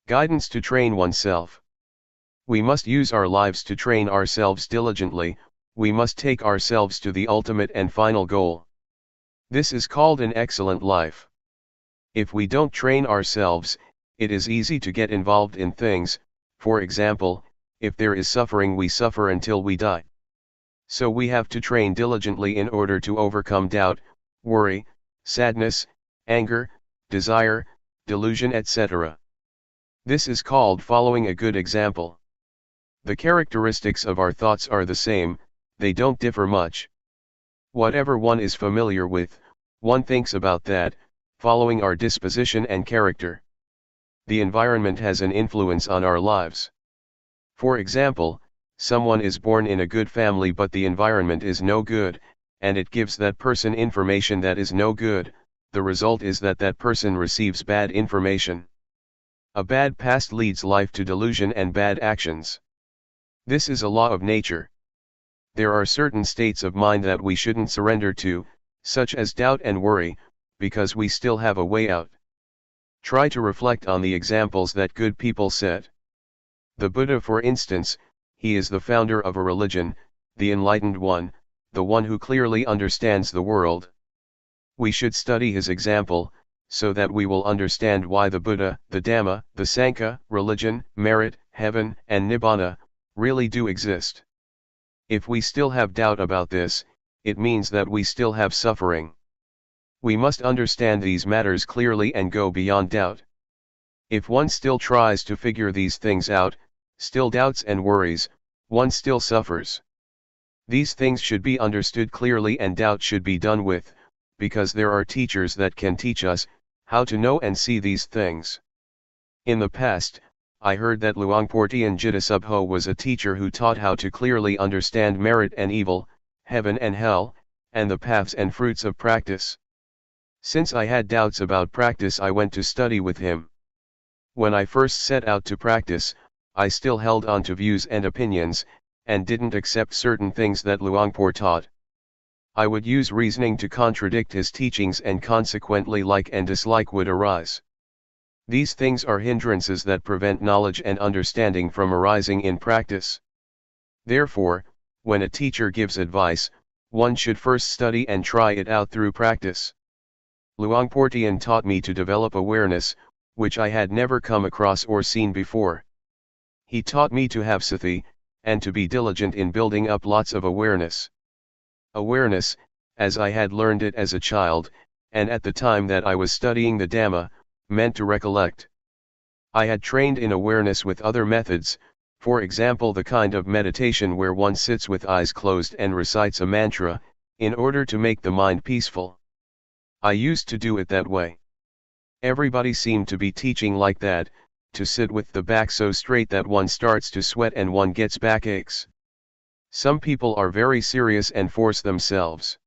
Guidance to train oneself. We must use our lives to train ourselves diligently, we must take ourselves to the ultimate and final goal. This is called an excellent life. If we don't train ourselves, it is easy to get involved in things. For example, if there is suffering, we suffer until we die. So we have to train diligently in order to overcome doubt, worry, sadness, anger, desire, delusion, etc. This is called following a good example. The characteristics of our thoughts are the same, they don't differ much. Whatever one is familiar with, one thinks about that, following our disposition and character. The environment has an influence on our lives. For example, someone is born in a good family but the environment is no good, and it gives that person information that is no good. The result is that that person receives bad information. A bad past leads life to delusion and bad actions. This is a law of nature. There are certain states of mind that we shouldn't surrender to, such as doubt and worry, because we still have a way out. Try to reflect on the examples that good people set. The Buddha, for instance, he is the founder of a religion, the enlightened one, the one who clearly understands the world. We should study his example, so that we will understand why the Buddha, the Dhamma, the Sangha, religion, merit, heaven, and Nibbana, really do exist. If we still have doubt about this, it means that we still have suffering. We must understand these matters clearly and go beyond doubt. If one still tries to figure these things out, still doubts and worries, one still suffers. These things should be understood clearly and doubt should be done with, because there are teachers that can teach us how to know and see these things. In the past, I heard that Luangpor Teean Jittasubho was a teacher who taught how to clearly understand merit and evil, heaven and hell, and the paths and fruits of practice. Since I had doubts about practice, I went to study with him. When I first set out to practice, I still held on to views and opinions, and didn't accept certain things that Luangpor taught. I would use reasoning to contradict his teachings and consequently like and dislike would arise. These things are hindrances that prevent knowledge and understanding from arising in practice. Therefore, when a teacher gives advice, one should first study and try it out through practice. Luangpor Teean taught me to develop awareness, which I had never come across or seen before. He taught me to have sati, and to be diligent in building up lots of awareness. Awareness, as I had learned it as a child, and at the time that I was studying the Dhamma, meant to recollect. I had trained in awareness with other methods, for example the kind of meditation where one sits with eyes closed and recites a mantra, in order to make the mind peaceful. I used to do it that way. Everybody seemed to be teaching like that, to sit with the back so straight that one starts to sweat and one gets backaches. Some people are very serious and force themselves.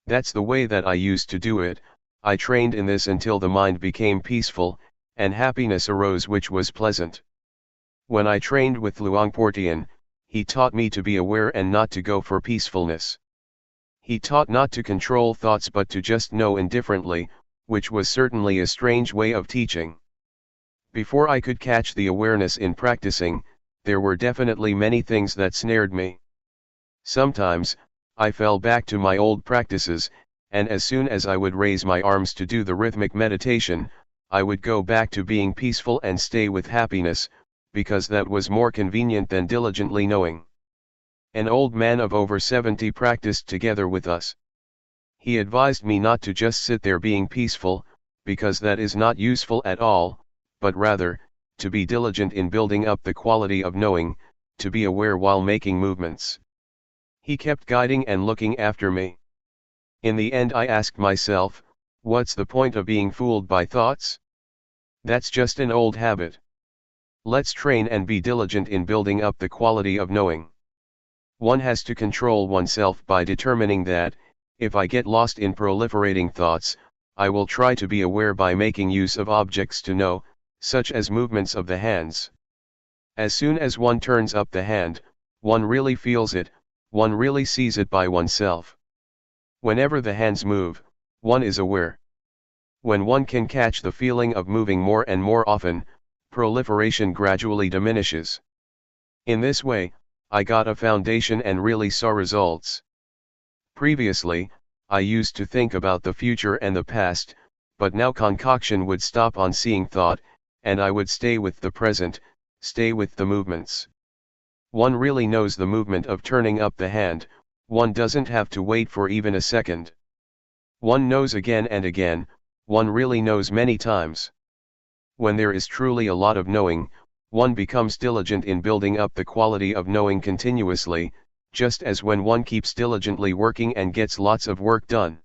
That's the way that I used to do it. I trained in this until the mind became peaceful, and happiness arose which was pleasant. When I trained with Luangpor Teean, he taught me to be aware and not to go for peacefulness. He taught not to control thoughts but to just know indifferently, which was certainly a strange way of teaching. Before I could catch the awareness in practicing, there were definitely many things that snared me. Sometimes, I fell back to my old practices, and as soon as I would raise my arms to do the rhythmic meditation, I would go back to being peaceful and stay with happiness, because that was more convenient than diligently knowing. An old man of over 70 practiced together with us. He advised me not to just sit there being peaceful, because that is not useful at all, but rather, to be diligent in building up the quality of knowing, to be aware while making movements. He kept guiding and looking after me. In the end I asked myself, what's the point of being fooled by thoughts? That's just an old habit. Let's train and be diligent in building up the quality of knowing. One has to control oneself by determining that, if I get lost in proliferating thoughts, I will try to be aware by making use of objects to know, such as movements of the hands. As soon as one turns up the hand, one really feels it, one really sees it by oneself. Whenever the hands move, one is aware. When one can catch the feeling of moving more and more often, proliferation gradually diminishes. In this way, I got a foundation and really saw results. Previously, I used to think about the future and the past, but now concoction would stop on seeing thought, and I would stay with the present, stay with the movements. One really knows the movement of turning up the hand, one doesn't have to wait for even a second. One knows again and again, one really knows many times. When there is truly a lot of knowing, one becomes diligent in building up the quality of knowing continuously, just as when one keeps diligently working and gets lots of work done.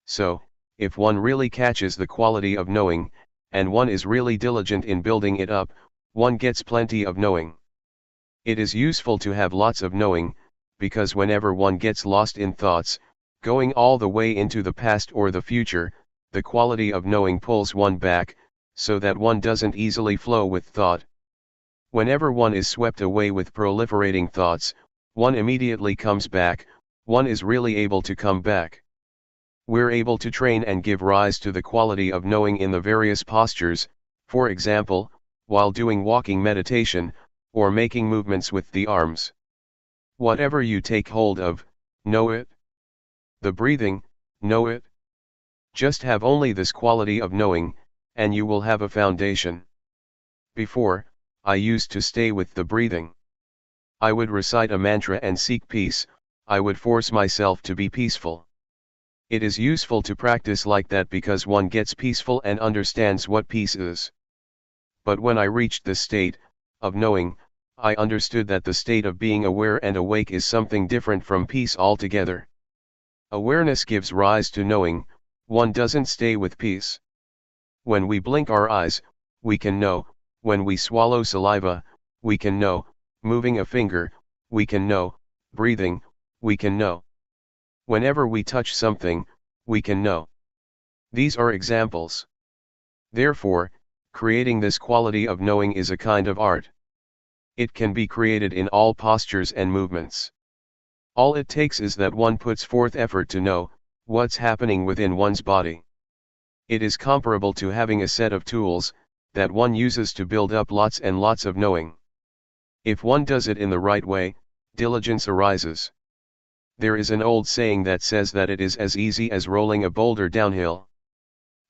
So, if one really catches the quality of knowing, and one is really diligent in building it up, one gets plenty of knowing. It is useful to have lots of knowing, because whenever one gets lost in thoughts, going all the way into the past or the future, the quality of knowing pulls one back, so that one doesn't easily flow with thought. Whenever one is swept away with proliferating thoughts, one immediately comes back, one is really able to come back. We're able to train and give rise to the quality of knowing in the various postures, for example, while doing walking meditation, or making movements with the arms. Whatever you take hold of, know it. The breathing, know it. Just have only this quality of knowing, and you will have a foundation. Before, I used to stay with the breathing. I would recite a mantra and seek peace, I would force myself to be peaceful. It is useful to practice like that because one gets peaceful and understands what peace is. But when I reached this state of knowing, I understood that the state of being aware and awake is something different from peace altogether. Awareness gives rise to knowing, one doesn't stay with peace. When we blink our eyes, we can know, when we swallow saliva, we can know, moving a finger, we can know, breathing, we can know. Whenever we touch something, we can know. These are examples. Therefore, creating this quality of knowing is a kind of art. It can be created in all postures and movements. All it takes is that one puts forth effort to know what's happening within one's body. It is comparable to having a set of tools that one uses to build up lots and lots of knowing. If one does it in the right way, diligence arises. There is an old saying that says that it is as easy as rolling a boulder downhill.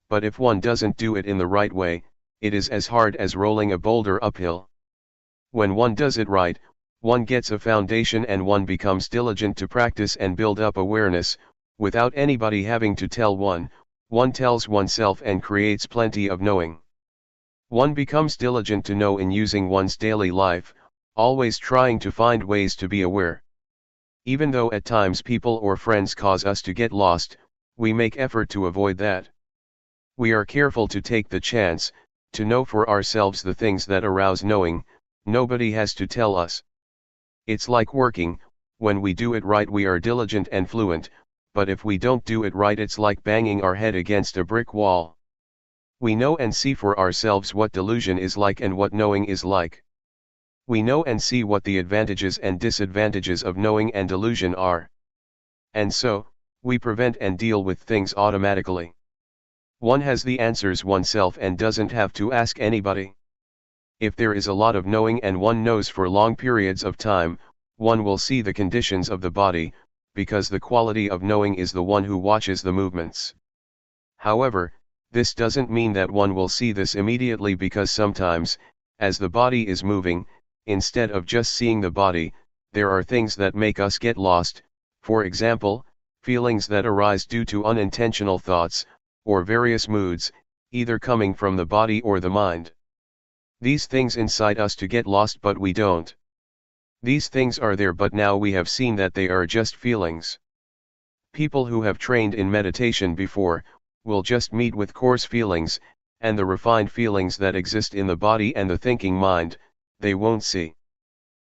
But if one doesn't do it in the right way, it is as hard as rolling a boulder uphill. When one does it right, one gets a foundation and one becomes diligent to practice and build up awareness, without anybody having to tell one tells oneself and creates plenty of knowing. One becomes diligent to know in using one's daily life, always trying to find ways to be aware. Even though at times people or friends cause us to get lost, we make effort to avoid that. We are careful to take the chance, to know for ourselves the things that arouse knowing, nobody has to tell us. It's like working, when we do it right we are diligent and fluent, but if we don't do it right it's like banging our head against a brick wall. We know and see for ourselves what delusion is like and what knowing is like. We know and see what the advantages and disadvantages of knowing and delusion are. And so, we prevent and deal with things automatically. One has the answers oneself and doesn't have to ask anybody. If there is a lot of knowing and one knows for long periods of time, one will see the conditions of the body, because the quality of knowing is the one who watches the movements. However, this doesn't mean that one will see this immediately because sometimes, as the body is moving, instead of just seeing the body, there are things that make us get lost, for example, feelings that arise due to unintentional thoughts, or various moods, either coming from the body or the mind. These things incite us to get lost but we don't. These things are there but now we have seen that they are just feelings. People who have trained in meditation before, will just meet with coarse feelings, and the refined feelings that exist in the body and the thinking mind, they won't see.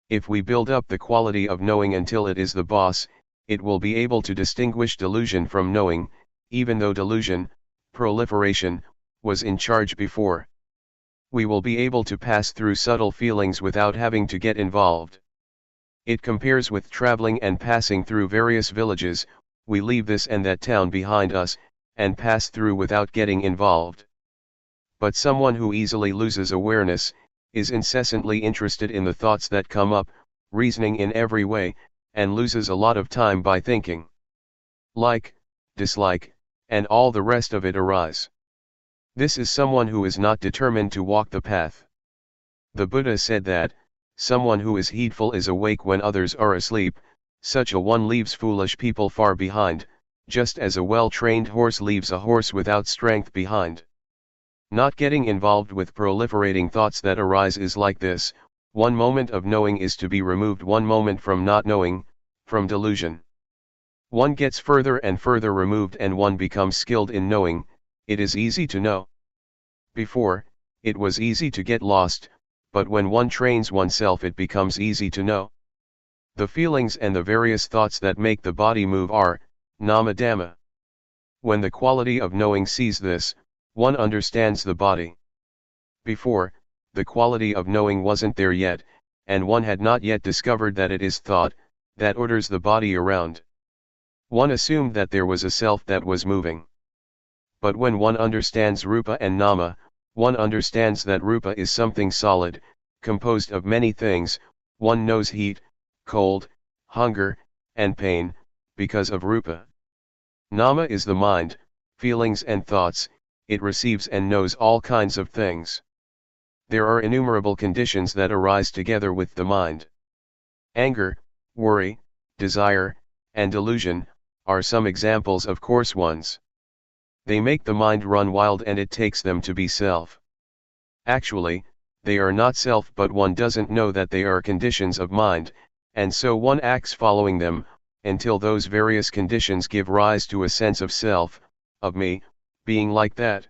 If we build up the quality of knowing until it is the boss, it will be able to distinguish delusion from knowing, even though delusion, proliferation, was in charge before. We will be able to pass through subtle feelings without having to get involved. It compares with traveling and passing through various villages, we leave this and that town behind us, and pass through without getting involved. But someone who easily loses awareness, is incessantly interested in the thoughts that come up, reasoning in every way, and loses a lot of time by thinking. Like, dislike, and all the rest of it arise. This is someone who is not determined to walk the path. The Buddha said that, someone who is heedful is awake when others are asleep, such a one leaves foolish people far behind, just as a well-trained horse leaves a horse without strength behind. Not getting involved with proliferating thoughts that arise is like this: one moment of knowing is to be removed one moment from not knowing, from delusion. One gets further and further removed and one becomes skilled in knowing. It is easy to know. Before, it was easy to get lost, but when one trains oneself it becomes easy to know. The feelings and the various thoughts that make the body move are nama dhamma. When the quality of knowing sees this, one understands the body. Before, the quality of knowing wasn't there yet, and one had not yet discovered that it is thought that orders the body around. One assumed that there was a self that was moving. But when one understands rupa and nama, one understands that rupa is something solid, composed of many things. One knows heat, cold, hunger, and pain, because of rupa. Nama is the mind, feelings and thoughts. It receives and knows all kinds of things. There are innumerable conditions that arise together with the mind. Anger, worry, desire, and delusion are some examples of coarse ones. They make the mind run wild and it takes them to be self. Actually, they are not self, but one doesn't know that they are conditions of mind, and so one acts following them, until those various conditions give rise to a sense of self, of me, being like that.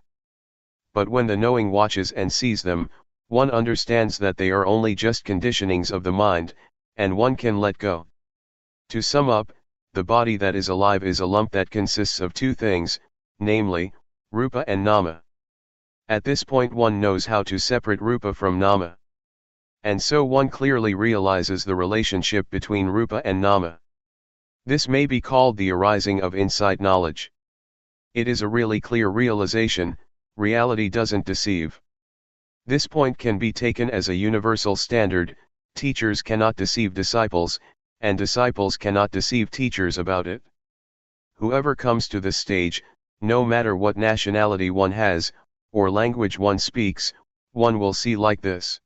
But when the knowing watches and sees them, one understands that they are only just conditionings of the mind, and one can let go. To sum up, the body that is alive is a lump that consists of two things, namely, rupa and nama. At this point one knows how to separate rupa from nama. And so one clearly realizes the relationship between rupa and nama. This may be called the arising of insight knowledge. It is a really clear realization. Reality doesn't deceive. This point can be taken as a universal standard. Teachers cannot deceive disciples, and disciples cannot deceive teachers about it. Whoever comes to this stage, no matter what nationality one has, or language one speaks, one will see like this.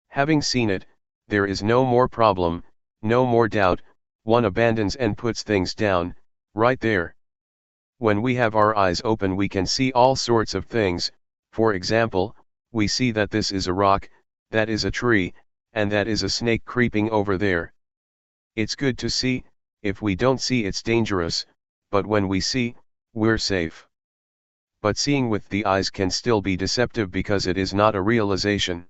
Having seen it, there is no more problem, no more doubt. One abandons and puts things down, right there. When we have our eyes open we can see all sorts of things. For example, we see that this is a rock, that is a tree, and that is a snake creeping over there. It's good to see. If we don't see it's dangerous, but when we see, we're safe. But seeing with the eyes can still be deceptive because it is not a realization.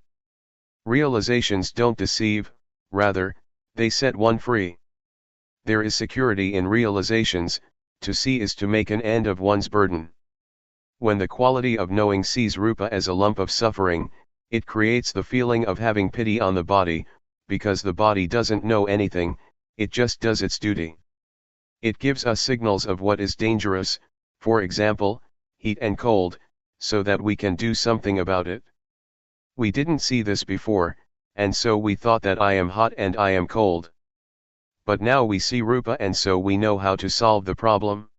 Realizations don't deceive, rather, they set one free. There is security in realizations. To see is to make an end of one's burden. When the quality of knowing sees rupa as a lump of suffering, it creates the feeling of having pity on the body, because the body doesn't know anything, it just does its duty. It gives us signals of what is dangerous, for example, heat and cold, so that we can do something about it. We didn't see this before, and so we thought that I am hot and I am cold. But now we see rupa and so we know how to solve the problem.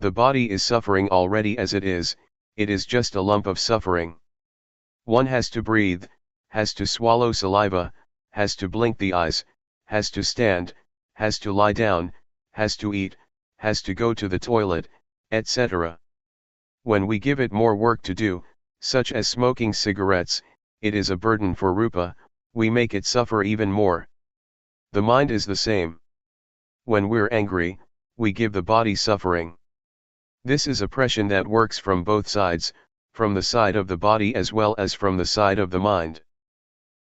The body is suffering already as it is just a lump of suffering. One has to breathe, has to swallow saliva, has to blink the eyes, has to stand, has to lie down, has to eat, has to go to the toilet, etc. When we give it more work to do, such as smoking cigarettes, it is a burden for rupa, we make it suffer even more. The mind is the same. When we're angry, we give the body suffering. This is oppression that works from both sides, from the side of the body as well as from the side of the mind.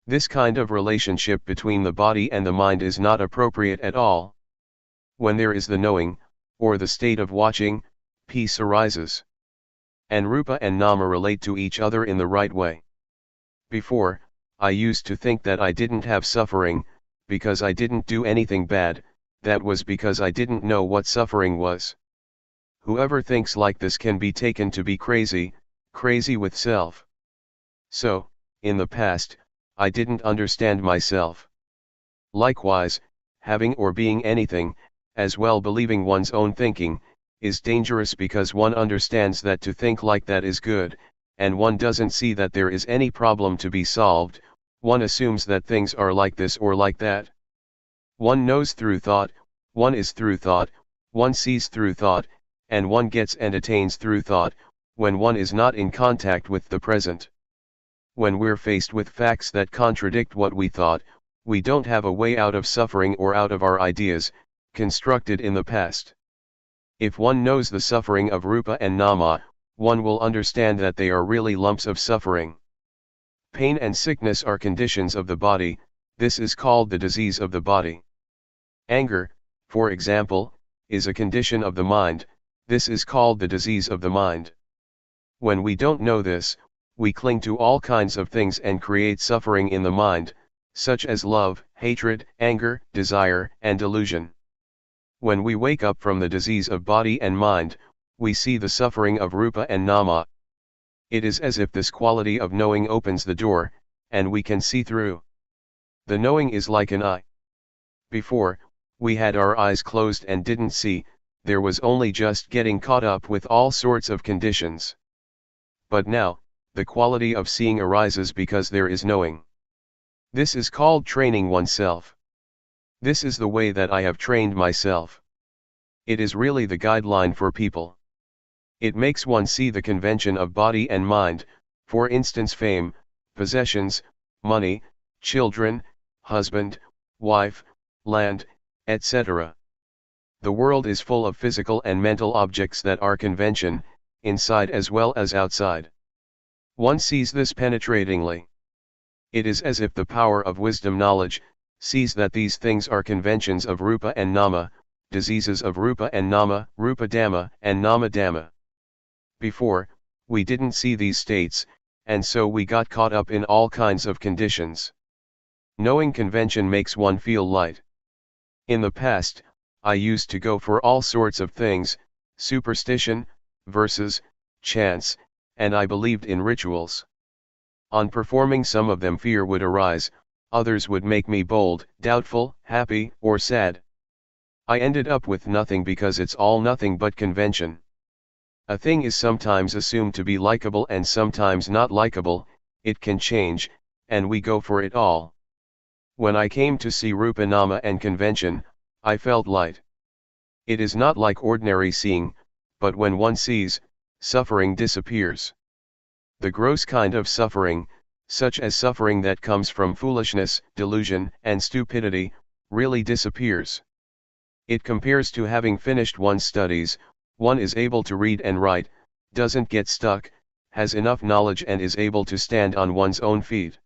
This kind of relationship between the body and the mind is not appropriate at all. When there is the knowing, or the state of watching, peace arises. And rupa and nama relate to each other in the right way. Before, I used to think that I didn't have suffering, because I didn't do anything bad. That was because I didn't know what suffering was. Whoever thinks like this can be taken to be crazy. crazy with self. So, in the past, I didn't understand myself. Likewise, having or being anything, as well believing one's own thinking, is dangerous because one understands that to think like that is good, and one doesn't see that there is any problem to be solved. One assumes that things are like this or like that. One knows through thought, one is through thought, one sees through thought, and one gets and attains through thought, when one is not in contact with the present. When we're faced with facts that contradict what we thought, we don't have a way out of suffering or out of our ideas, constructed in the past. If one knows the suffering of rupa and nama, one will understand that they are really lumps of suffering. Pain and sickness are conditions of the body, this is called the disease of the body. Anger, for example, is a condition of the mind, this is called the disease of the mind. When we don't know this, we cling to all kinds of things and create suffering in the mind, such as love, hatred, anger, desire, and delusion. When we wake up from the disease of body and mind, we see the suffering of rupa and nama. It is as if this quality of knowing opens the door, and we can see through. The knowing is like an eye. Before, we had our eyes closed and didn't see, there was only just getting caught up with all sorts of conditions. But now, the quality of seeing arises because there is knowing. This is called training oneself. This is the way that I have trained myself. It is really the guideline for people. It makes one see the convention of body and mind, for instance fame, possessions, money, children, husband, wife, land, etc. The world is full of physical and mental objects that are convention, inside as well as outside. One sees this penetratingly. It is as if the power of wisdom knowledge sees that these things are conventions of rupa and nama, diseases of rupa and nama, rupa dhamma and nama dhamma. Before, we didn't see these states, and so we got caught up in all kinds of conditions. Knowing convention makes one feel light. In the past, I used to go for all sorts of things, superstition, verses, chants, and I believed in rituals. On performing some of them fear would arise, others would make me bold, doubtful, happy, or sad. I ended up with nothing because it's all nothing but convention. A thing is sometimes assumed to be likable and sometimes not likable, it can change, and we go for it all. When I came to see rupa nama and convention, I felt light. It is not like ordinary seeing, but when one sees, suffering disappears. The gross kind of suffering, such as suffering that comes from foolishness, delusion, and stupidity, really disappears. It compares to having finished one's studies, one is able to read and write, doesn't get stuck, has enough knowledge and is able to stand on one's own feet.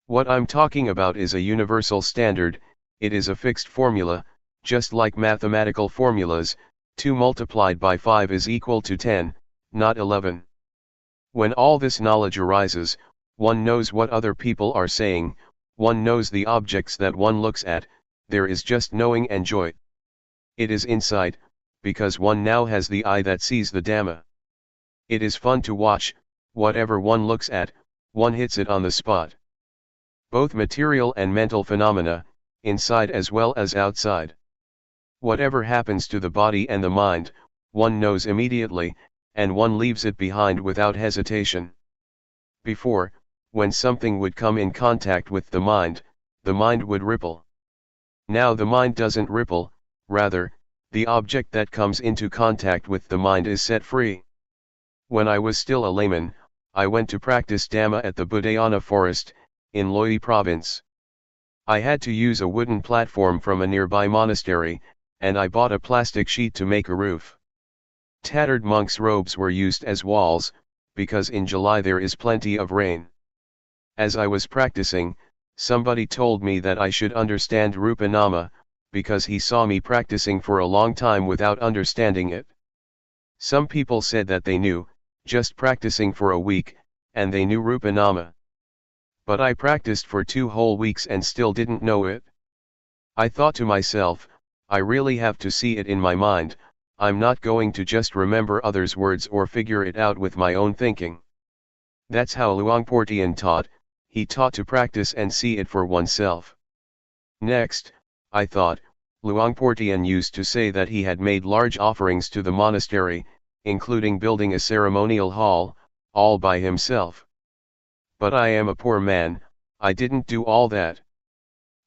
What I'm talking about is a universal standard, it is a fixed formula, just like mathematical formulas, 2 multiplied by 5 is equal to 10, not 11. When all this knowledge arises, one knows what other people are saying, one knows the objects that one looks at, there is just knowing and joy. It is insight, because one now has the eye that sees the Dhamma. It is fun to watch, whatever one looks at, one hits it on the spot. Both material and mental phenomena, inside as well as outside. Whatever happens to the body and the mind, one knows immediately, and one leaves it behind without hesitation. Before, when something would come in contact with the mind would ripple. Now the mind doesn't ripple, rather, the object that comes into contact with the mind is set free. When I was still a layman, I went to practice Dhamma at the Budayana forest, in Loi province. I had to use a wooden platform from a nearby monastery, and I bought a plastic sheet to make a roof. Tattered monks' robes were used as walls, because in July there is plenty of rain. As I was practicing, somebody told me that I should understand Rupa Nama, because he saw me practicing for a long time without understanding it. Some people said that they knew, just practicing for a week, and they knew Rupa Nama. But I practiced for 2 whole weeks and still didn't know it. I thought to myself, I really have to see it in my mind, I'm not going to just remember others' words or figure it out with my own thinking. That's how Luangpor Teean taught. He taught to practice and see it for oneself. Next, I thought, Luangpor Teean used to say that he had made large offerings to the monastery, including building a ceremonial hall, all by himself. But I am a poor man, I didn't do all that.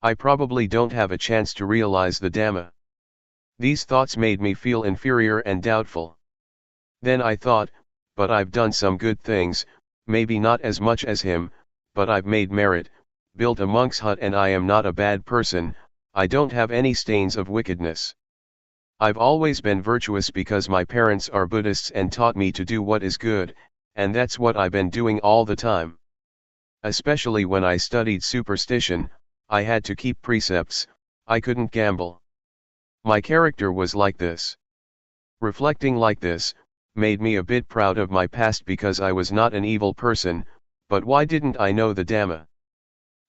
I probably don't have a chance to realize the Dhamma. These thoughts made me feel inferior and doubtful. Then I thought, but I've done some good things, maybe not as much as him, but I've made merit, built a monk's hut, and I am not a bad person, I don't have any stains of wickedness. I've always been virtuous because my parents are Buddhists and taught me to do what is good, and that's what I've been doing all the time. Especially when I studied superstition, I had to keep precepts, I couldn't gamble. My character was like this. Reflecting like this, made me a bit proud of my past because I was not an evil person, but why didn't I know the Dhamma?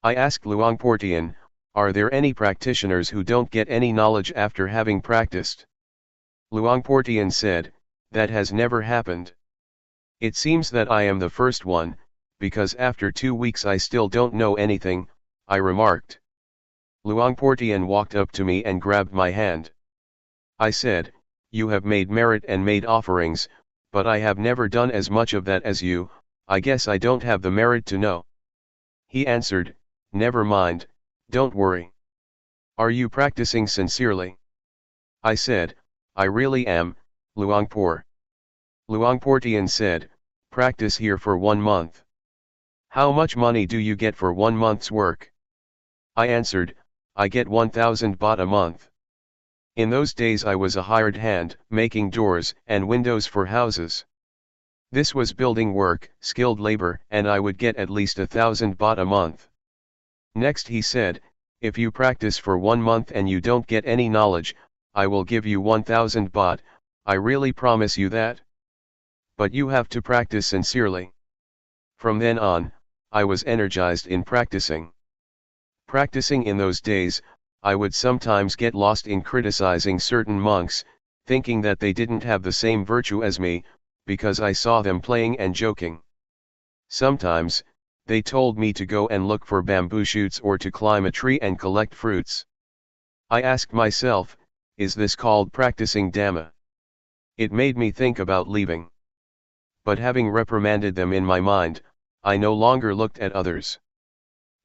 I asked Luangpor Teean, are there any practitioners who don't get any knowledge after having practiced? Luangpor Teean said, that has never happened. It seems that I am the first one, because after 2 weeks I still don't know anything, I remarked. Luangpor Teean walked up to me and grabbed my hand. I said, you have made merit and made offerings, but I have never done as much of that as you, I guess I don't have the merit to know. He answered, never mind, don't worry. Are you practicing sincerely? I said, I really am, Luangpor. Luangpor Teean said, practice here for 1 month. How much money do you get for 1 month's work? I answered, I get 1,000 baht a month. In those days I was a hired hand, making doors and windows for houses. This was building work, skilled labor, and I would get at least 1,000 baht a month. Next he said, if you practice for 1 month and you don't get any knowledge, I will give you 1,000 baht, I really promise you that. But you have to practice sincerely. From then on, I was energized in practicing. Practicing in those days, I would sometimes get lost in criticizing certain monks, thinking that they didn't have the same virtue as me, because I saw them playing and joking. Sometimes, they told me to go and look for bamboo shoots or to climb a tree and collect fruits. I asked myself, is this called practicing Dhamma? It made me think about leaving. But having reprimanded them in my mind, I no longer looked at others.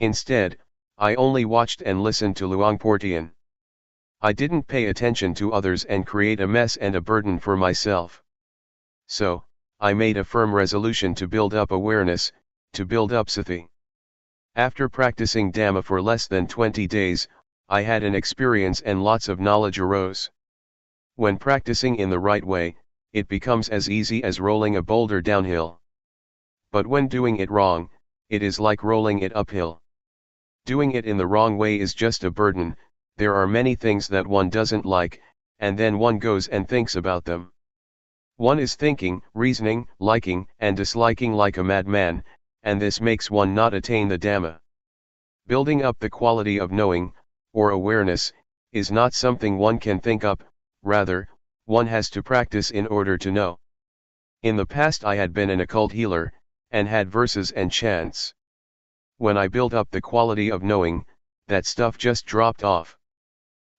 Instead, I only watched and listened to Luangpor Teean. I didn't pay attention to others and create a mess and a burden for myself. So, I made a firm resolution to build up awareness, to build up sati. After practicing Dhamma for less than 20 days, I had an experience and lots of knowledge arose. When practicing in the right way, it becomes as easy as rolling a boulder downhill. But when doing it wrong, it is like rolling it uphill. Doing it in the wrong way is just a burden, there are many things that one doesn't like, and then one goes and thinks about them. One is thinking, reasoning, liking and disliking like a madman, and this makes one not attain the Dhamma. Building up the quality of knowing, or awareness, is not something one can think up, rather, one has to practice in order to know. In the past I had been an occult healer, and had verses and chants. When I built up the quality of knowing, that stuff just dropped off.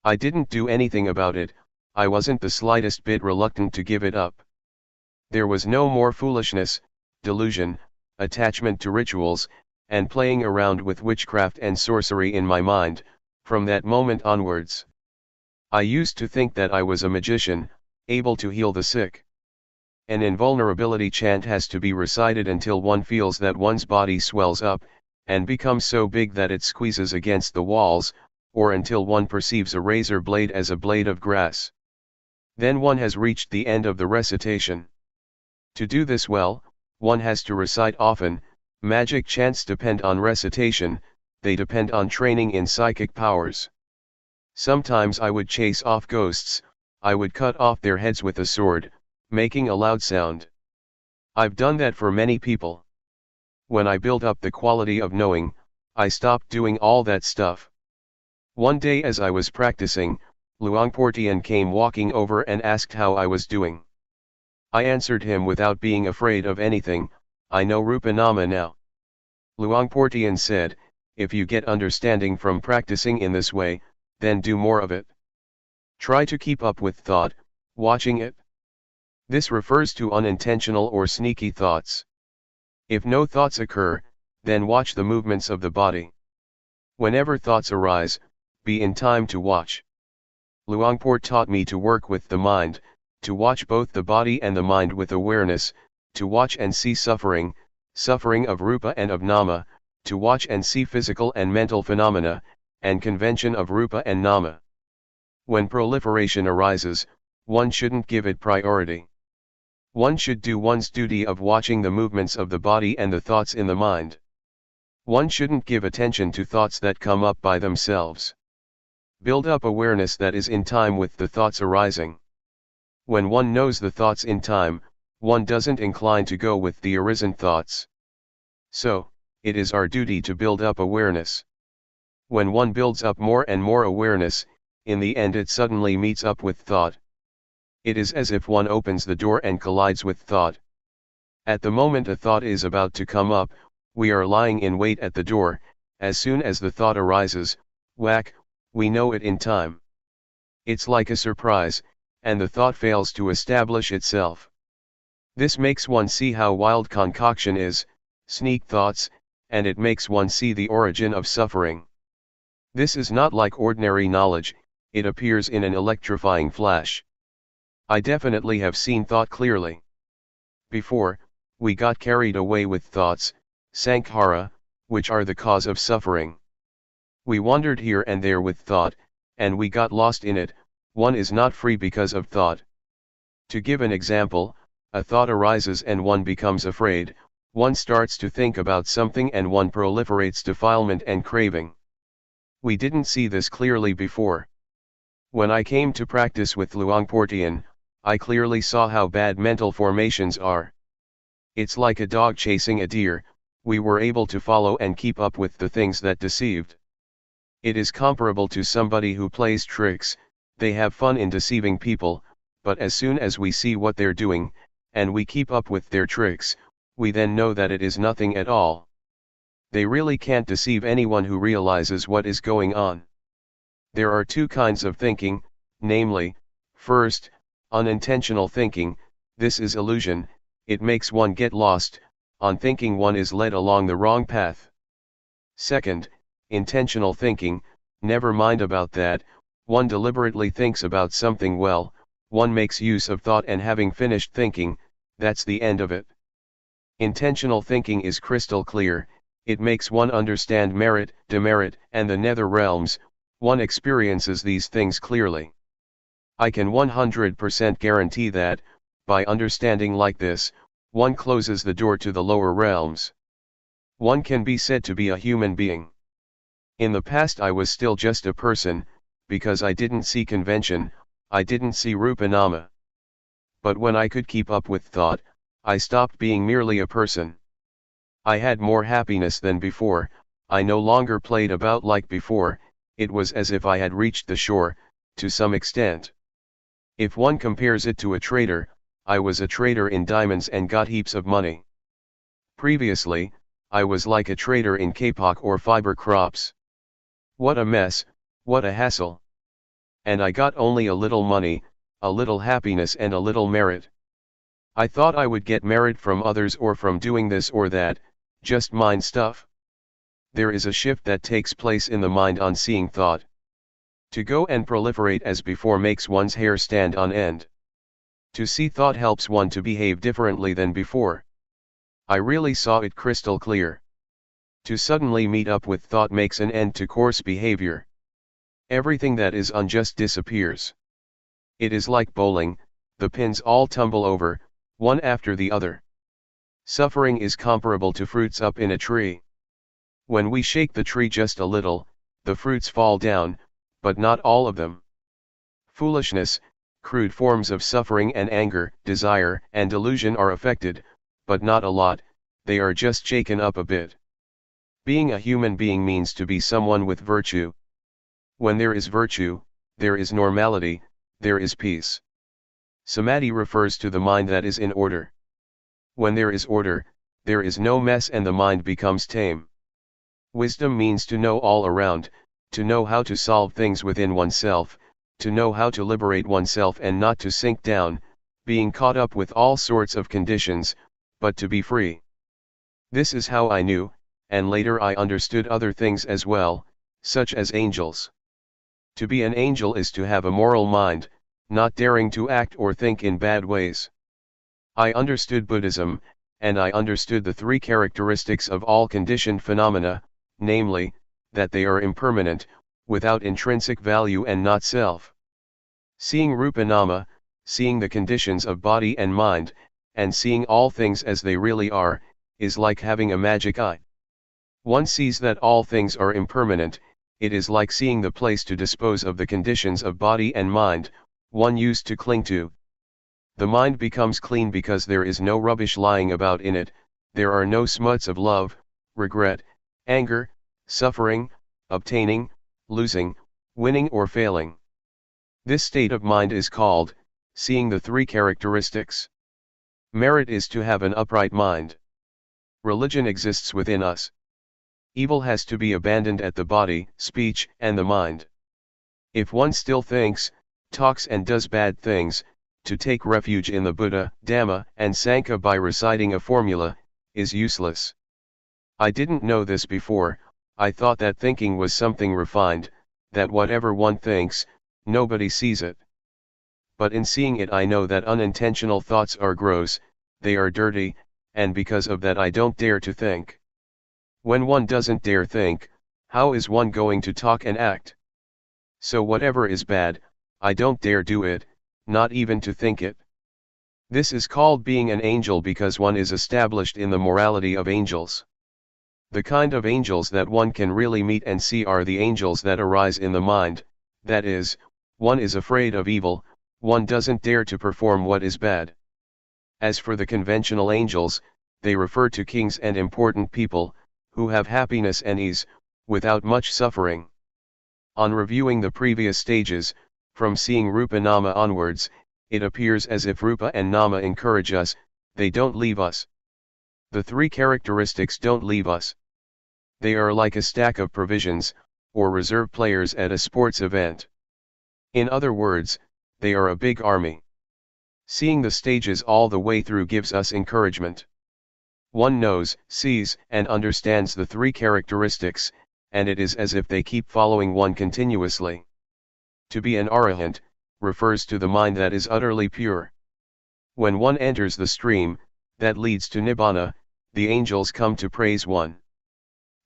I didn't do anything about it, I wasn't the slightest bit reluctant to give it up. There was no more foolishness, delusion, attachment to rituals, and playing around with witchcraft and sorcery in my mind, from that moment onwards. I used to think that I was a magician, able to heal the sick. An invulnerability chant has to be recited until one feels that one's body swells up, and becomes so big that it squeezes against the walls, or until one perceives a razor blade as a blade of grass. Then one has reached the end of the recitation. To do this well, one has to recite often. Magic chants depend on recitation, they depend on training in psychic powers. Sometimes I would chase off ghosts, I would cut off their heads with a sword, making a loud sound. I've done that for many people. When I built up the quality of knowing, I stopped doing all that stuff. One day as I was practicing, Luangpor Teean came walking over and asked how I was doing. I answered him without being afraid of anything, I know Rupa Nama now. Luangpor Teean said, if you get understanding from practicing in this way, then do more of it. Try to keep up with thought, watching it. This refers to unintentional or sneaky thoughts. If no thoughts occur, then watch the movements of the body. Whenever thoughts arise, be in time to watch. Luangpor taught me to work with the mind, to watch both the body and the mind with awareness, to watch and see suffering, suffering of Rupa and of Nama, to watch and see physical and mental phenomena, and convention of Rupa and Nama. When proliferation arises, one shouldn't give it priority. One should do one's duty of watching the movements of the body and the thoughts in the mind. One shouldn't give attention to thoughts that come up by themselves. Build up awareness that is in time with the thoughts arising. When one knows the thoughts in time, one doesn't incline to go with the arisen thoughts. So, it is our duty to build up awareness. When one builds up more and more awareness, in the end it suddenly meets up with thought. It is as if one opens the door and collides with thought. At the moment a thought is about to come up, we are lying in wait at the door. As soon as the thought arises, whack, we know it in time. It's like a surprise, and the thought fails to establish itself. This makes one see how wild concoction is, sneak thoughts, and it makes one see the origin of suffering. This is not like ordinary knowledge, it appears in an electrifying flash. I definitely have seen thought clearly. Before, we got carried away with thoughts, sankhara, which are the cause of suffering. We wandered here and there with thought, and we got lost in it. One is not free because of thought. To give an example, a thought arises and one becomes afraid, one starts to think about something and one proliferates defilement and craving. We didn't see this clearly before. When I came to practice with Luangpor Teean, I clearly saw how bad mental formations are. It's like a dog chasing a deer, we were able to follow and keep up with the things that deceived. It is comparable to somebody who plays tricks. They have fun in deceiving people, but as soon as we see what they're doing, and we keep up with their tricks, we then know that it is nothing at all. They really can't deceive anyone who realizes what is going on. There are two kinds of thinking, namely, first, unintentional thinking. This is illusion, it makes one get lost, on thinking one is led along the wrong path. Second, intentional thinking, never mind about that, one deliberately thinks about something well, one makes use of thought and having finished thinking, that's the end of it. Intentional thinking is crystal clear, it makes one understand merit, demerit, and the nether realms, one experiences these things clearly. I can 100% guarantee that, by understanding like this, one closes the door to the lower realms. One can be said to be a human being. In the past I was still just a person, because I didn't see convention, I didn't see Rupa Nama. But when I could keep up with thought, I stopped being merely a person. I had more happiness than before, I no longer played about like before, it was as if I had reached the shore, to some extent. If one compares it to a trader, I was a trader in diamonds and got heaps of money. Previously, I was like a trader in kapok or fiber crops. What a mess, what a hassle. And I got only a little money, a little happiness and a little merit. I thought I would get merit from others or from doing this or that, just mind stuff. There is a shift that takes place in the mind on seeing thought. To go and proliferate as before makes one's hair stand on end. To see thought helps one to behave differently than before. I really saw it crystal clear. To suddenly meet up with thought makes an end to coarse behavior. Everything that is unjust disappears. It is like bowling, the pins all tumble over, one after the other. Suffering is comparable to fruits up in a tree. When we shake the tree just a little, the fruits fall down, but not all of them. Foolishness, crude forms of suffering and anger, desire and delusion are affected, but not a lot, they are just shaken up a bit. Being a human being means to be someone with virtue. When there is virtue, there is normality, there is peace. Samadhi refers to the mind that is in order. When there is order, there is no mess and the mind becomes tame. Wisdom means to know all around, to know how to solve things within oneself, to know how to liberate oneself and not to sink down, being caught up with all sorts of conditions, but to be free. This is how I knew, and later I understood other things as well, such as angels. To be an angel is to have a moral mind, not daring to act or think in bad ways. I understood Buddhism, and I understood the three characteristics of all conditioned phenomena, namely, that they are impermanent, without intrinsic value and not self. Seeing Rupa Nama, seeing the conditions of body and mind, and seeing all things as they really are, is like having a magic eye. One sees that all things are impermanent. It is like seeing the place to dispose of the conditions of body and mind, one used to cling to. The mind becomes clean because there is no rubbish lying about in it, there are no smuts of love, regret, anger, suffering, obtaining, losing, winning or failing. This state of mind is called, seeing the three characteristics. Merit is to have an upright mind. Religion exists within us. Evil has to be abandoned at the body, speech, and the mind. If one still thinks, talks and does bad things, to take refuge in the Buddha, Dhamma, and Sangha by reciting a formula, is useless. I didn't know this before. I thought that thinking was something refined, that whatever one thinks, nobody sees it. But in seeing it I know that unintentional thoughts are gross, they are dirty, and because of that I don't dare to think. When one doesn't dare think, how is one going to talk and act? So whatever is bad, I don't dare do it, not even to think it. This is called being an angel because one is established in the morality of angels. The kind of angels that one can really meet and see are the angels that arise in the mind, that is, one is afraid of evil, one doesn't dare to perform what is bad. As for the conventional angels, they refer to kings and important people, who have happiness and ease, without much suffering. On reviewing the previous stages, from seeing Rupa Nama onwards, it appears as if Rupa and Nama encourage us, they don't leave us. The three characteristics don't leave us. They are like a stack of provisions, or reserve players at a sports event. In other words, they are a big army. Seeing the stages all the way through gives us encouragement. One knows, sees, and understands the three characteristics, and it is as if they keep following one continuously. To be an arahant, refers to the mind that is utterly pure. When one enters the stream, that leads to nibbana, the angels come to praise one.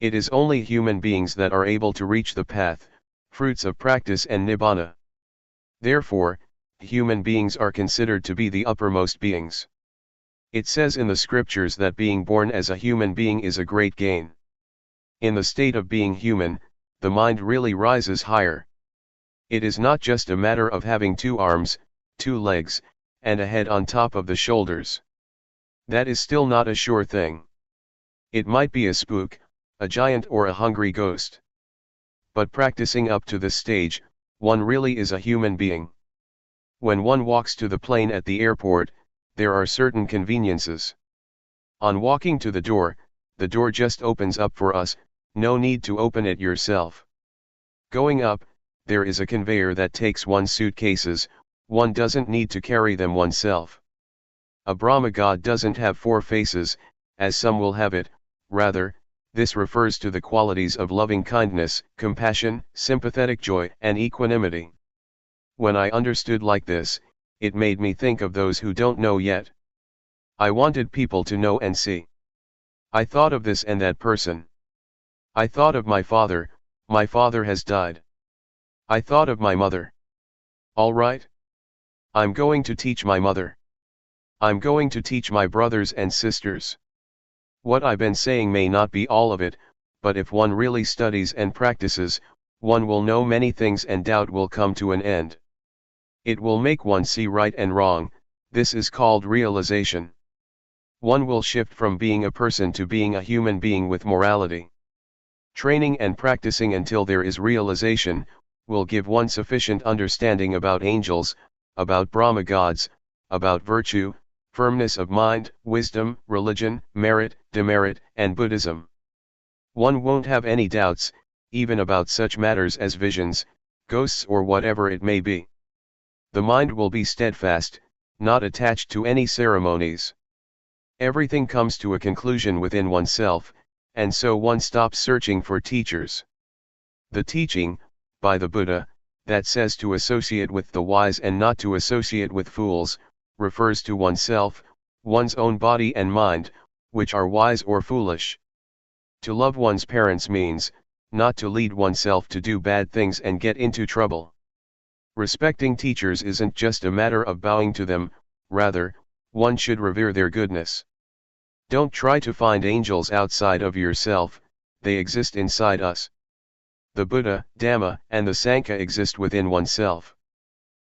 It is only human beings that are able to reach the path, fruits of practice and nibbana. Therefore, human beings are considered to be the uppermost beings. It says in the scriptures that being born as a human being is a great gain. In the state of being human, the mind really rises higher. It is not just a matter of having 2 arms, 2 legs, and a head on top of the shoulders. That is still not a sure thing. It might be a spook, a giant or a hungry ghost. But practicing up to this stage, one really is a human being. When one walks to the plane at the airport, there are certain conveniences. On walking to the door just opens up for us, no need to open it yourself. Going up, there is a conveyor that takes one's suitcases, one doesn't need to carry them oneself. A Brahma god doesn't have 4 faces, as some will have it, rather, this refers to the qualities of loving kindness, compassion, sympathetic joy, and equanimity. When I understood like this, it made me think of those who don't know yet. I wanted people to know and see. I thought of this and that person. I thought of my father has died. I thought of my mother. All right. I'm going to teach my mother. I'm going to teach my brothers and sisters. What I've been saying may not be all of it, but if one really studies and practices, one will know many things and doubt will come to an end. It will make one see right and wrong, this is called realization. One will shift from being a person to being a human being with morality. Training and practicing until there is realization, will give one sufficient understanding about angels, about Brahma gods, about virtue, firmness of mind, wisdom, religion, merit, demerit, and Buddhism. One won't have any doubts, even about such matters as visions, ghosts or whatever it may be. The mind will be steadfast, not attached to any ceremonies. Everything comes to a conclusion within oneself, and so one stops searching for teachers. The teaching, by the Buddha, that says to associate with the wise and not to associate with fools, refers to oneself, one's own body and mind, which are wise or foolish. To love one's parents means, not to lead oneself to do bad things and get into trouble. Respecting teachers isn't just a matter of bowing to them, rather, one should revere their goodness. Don't try to find angels outside of yourself, they exist inside us. The Buddha, Dhamma, and the Sangha exist within oneself.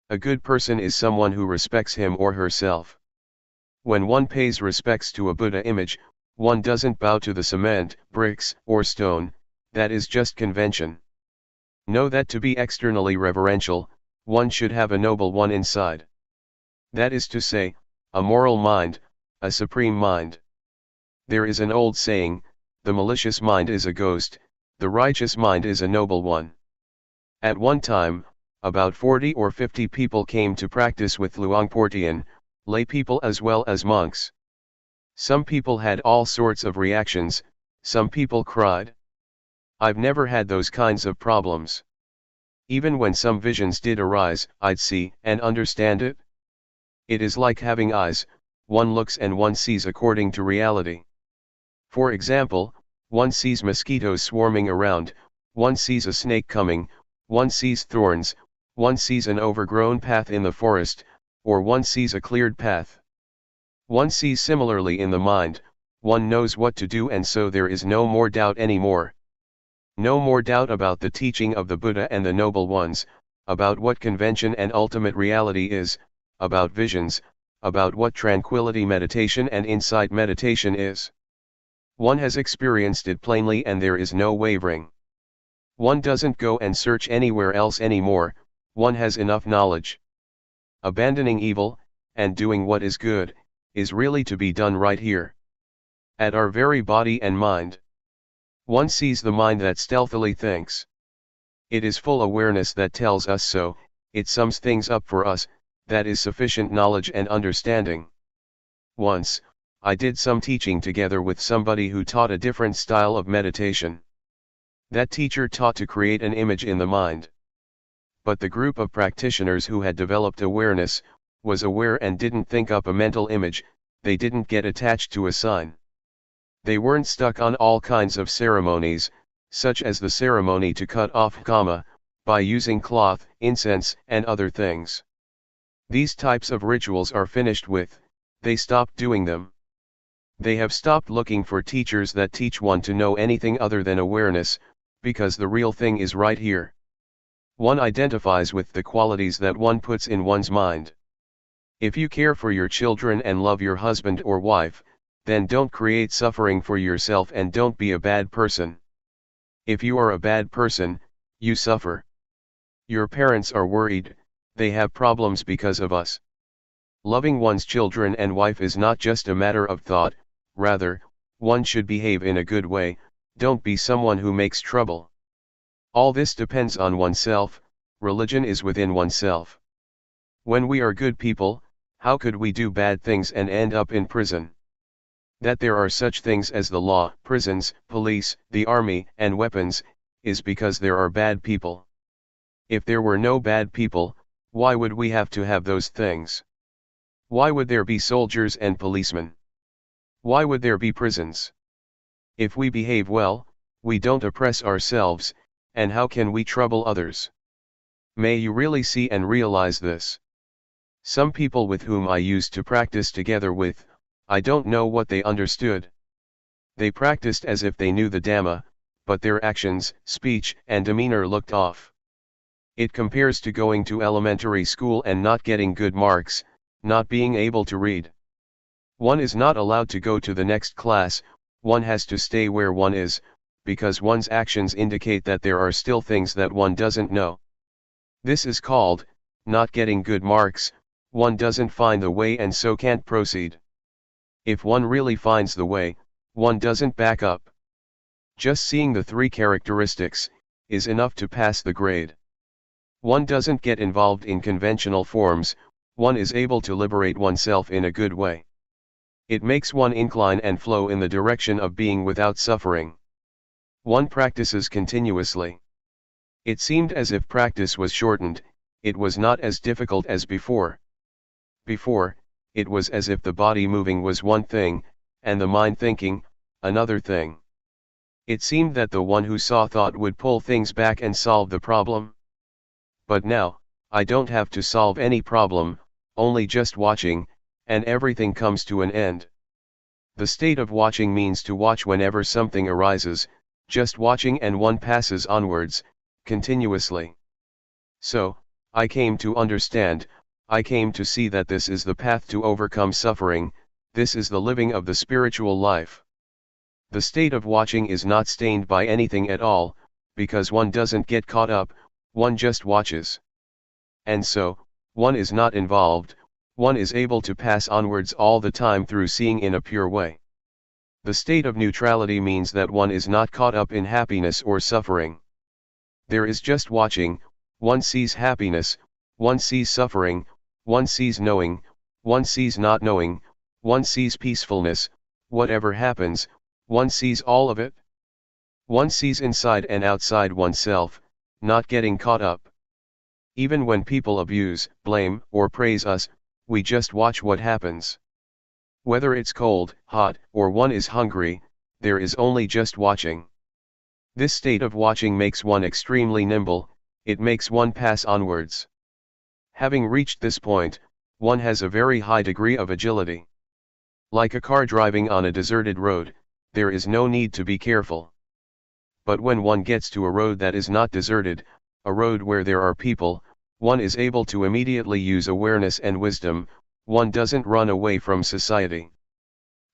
A good person is someone who respects him or herself. When one pays respects to a Buddha image, one doesn't bow to the cement, bricks, or stone, that is just convention. Know that to be externally reverential, one should have a noble one inside. That is to say, a moral mind, a supreme mind. There is an old saying, the malicious mind is a ghost, the righteous mind is a noble one. At one time, about 40 or 50 people came to practice with Luangpor Teean, lay people as well as monks. Some people had all sorts of reactions, some people cried. I've never had those kinds of problems. Even when some visions did arise, I'd see and understand it. It is like having eyes, one looks and one sees according to reality. For example, one sees mosquitoes swarming around, one sees a snake coming, one sees thorns, one sees an overgrown path in the forest, or one sees a cleared path. One sees similarly in the mind, one knows what to do, and so there is no more doubt anymore. No more doubt about the teaching of the Buddha and the noble ones, about what convention and ultimate reality is, about visions, about what tranquility meditation and insight meditation is. One has experienced it plainly and there is no wavering. One doesn't go and search anywhere else anymore, one has enough knowledge. Abandoning evil, and doing what is good, is really to be done right here. At our very body and mind. One sees the mind that stealthily thinks. It is full awareness that tells us so, it sums things up for us, that is sufficient knowledge and understanding. Once, I did some teaching together with somebody who taught a different style of meditation. That teacher taught to create an image in the mind. But the group of practitioners who had developed awareness, was aware and didn't think up a mental image, they didn't get attached to a sign. They weren't stuck on all kinds of ceremonies, such as the ceremony to cut off kama, by using cloth, incense, and other things. These types of rituals are finished with, they stopped doing them. They have stopped looking for teachers that teach one to know anything other than awareness, because the real thing is right here. One identifies with the qualities that one puts in one's mind. If you care for your children and love your husband or wife, then don't create suffering for yourself and don't be a bad person. If you are a bad person, you suffer. Your parents are worried, they have problems because of us. Loving one's children and wife is not just a matter of thought, rather, one should behave in a good way, don't be someone who makes trouble. All this depends on oneself, religion is within oneself. When we are good people, how could we do bad things and end up in prison? That there are such things as the law, prisons, police, the army, and weapons, is because there are bad people. If there were no bad people, why would we have to have those things? Why would there be soldiers and policemen? Why would there be prisons? If we behave well, we don't oppress ourselves, and how can we trouble others? May you really see and realize this. Some people with whom I used to practice together with, I don't know what they understood. They practiced as if they knew the Dhamma, but their actions, speech, and demeanor looked off. It compares to going to elementary school and not getting good marks, not being able to read. One is not allowed to go to the next class, one has to stay where one is, because one's actions indicate that there are still things that one doesn't know. This is called, not getting good marks, one doesn't find the way and so can't proceed. If one really finds the way, one doesn't back up. Just seeing the three characteristics is enough to pass the grade. One doesn't get involved in conventional forms, one is able to liberate oneself in a good way. It makes one incline and flow in the direction of being without suffering. One practices continuously. It seemed as if practice was shortened, it was not as difficult as before. Before, it was as if the body moving was one thing, and the mind thinking, another thing. It seemed that the one who saw thought would pull things back and solve the problem. But now, I don't have to solve any problem, only just watching, and everything comes to an end. The state of watching means to watch whenever something arises, just watching and one passes onwards, continuously. So, I came to understand, I came to see that this is the path to overcome suffering, this is the living of the spiritual life. The state of watching is not stained by anything at all, because one doesn't get caught up, one just watches. And so, one is not involved, one is able to pass onwards all the time through seeing in a pure way. The state of neutrality means that one is not caught up in happiness or suffering. There is just watching, one sees happiness, one sees suffering, one sees knowing, one sees not knowing, one sees peacefulness, whatever happens, one sees all of it. One sees inside and outside oneself, not getting caught up. Even when people abuse, blame, or praise us, we just watch what happens. Whether it's cold, hot, or one is hungry, there is only just watching. This state of watching makes one extremely nimble, it makes one pass onwards. Having reached this point, one has a very high degree of agility. Like a car driving on a deserted road, there is no need to be careful. But when one gets to a road that is not deserted, a road where there are people, one is able to immediately use awareness and wisdom, one doesn't run away from society.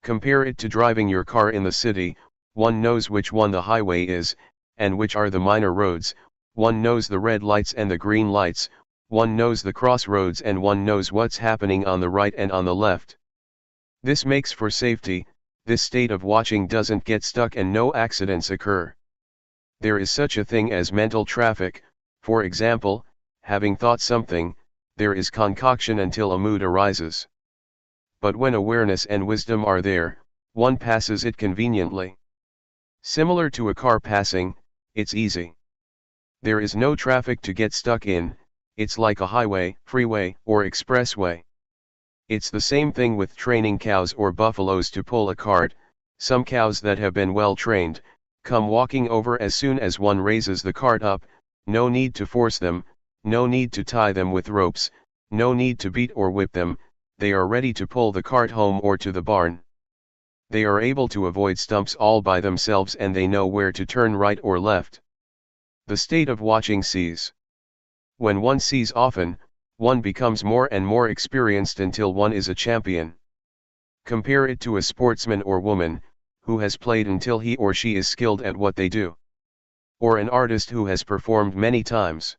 Compare it to driving your car in the city, one knows which one the highway is, and which are the minor roads, one knows the red lights and the green lights, one knows the crossroads and one knows what's happening on the right and on the left. This makes for safety, this state of watching doesn't get stuck and no accidents occur. There is such a thing as mental traffic, for example, having thought something, there is concoction until a mood arises. But when awareness and wisdom are there, one passes it conveniently. Similar to a car passing, it's easy. There is no traffic to get stuck in, it's like a highway, freeway, or expressway. It's the same thing with training cows or buffaloes to pull a cart. Some cows that have been well trained, come walking over as soon as one raises the cart up, no need to force them, no need to tie them with ropes, no need to beat or whip them, they are ready to pull the cart home or to the barn. They are able to avoid stumps all by themselves and they know where to turn right or left. The state of watching sees. When one sees often, one becomes more and more experienced until one is a champion. Compare it to a sportsman or woman, who has played until he or she is skilled at what they do. Or an artist who has performed many times.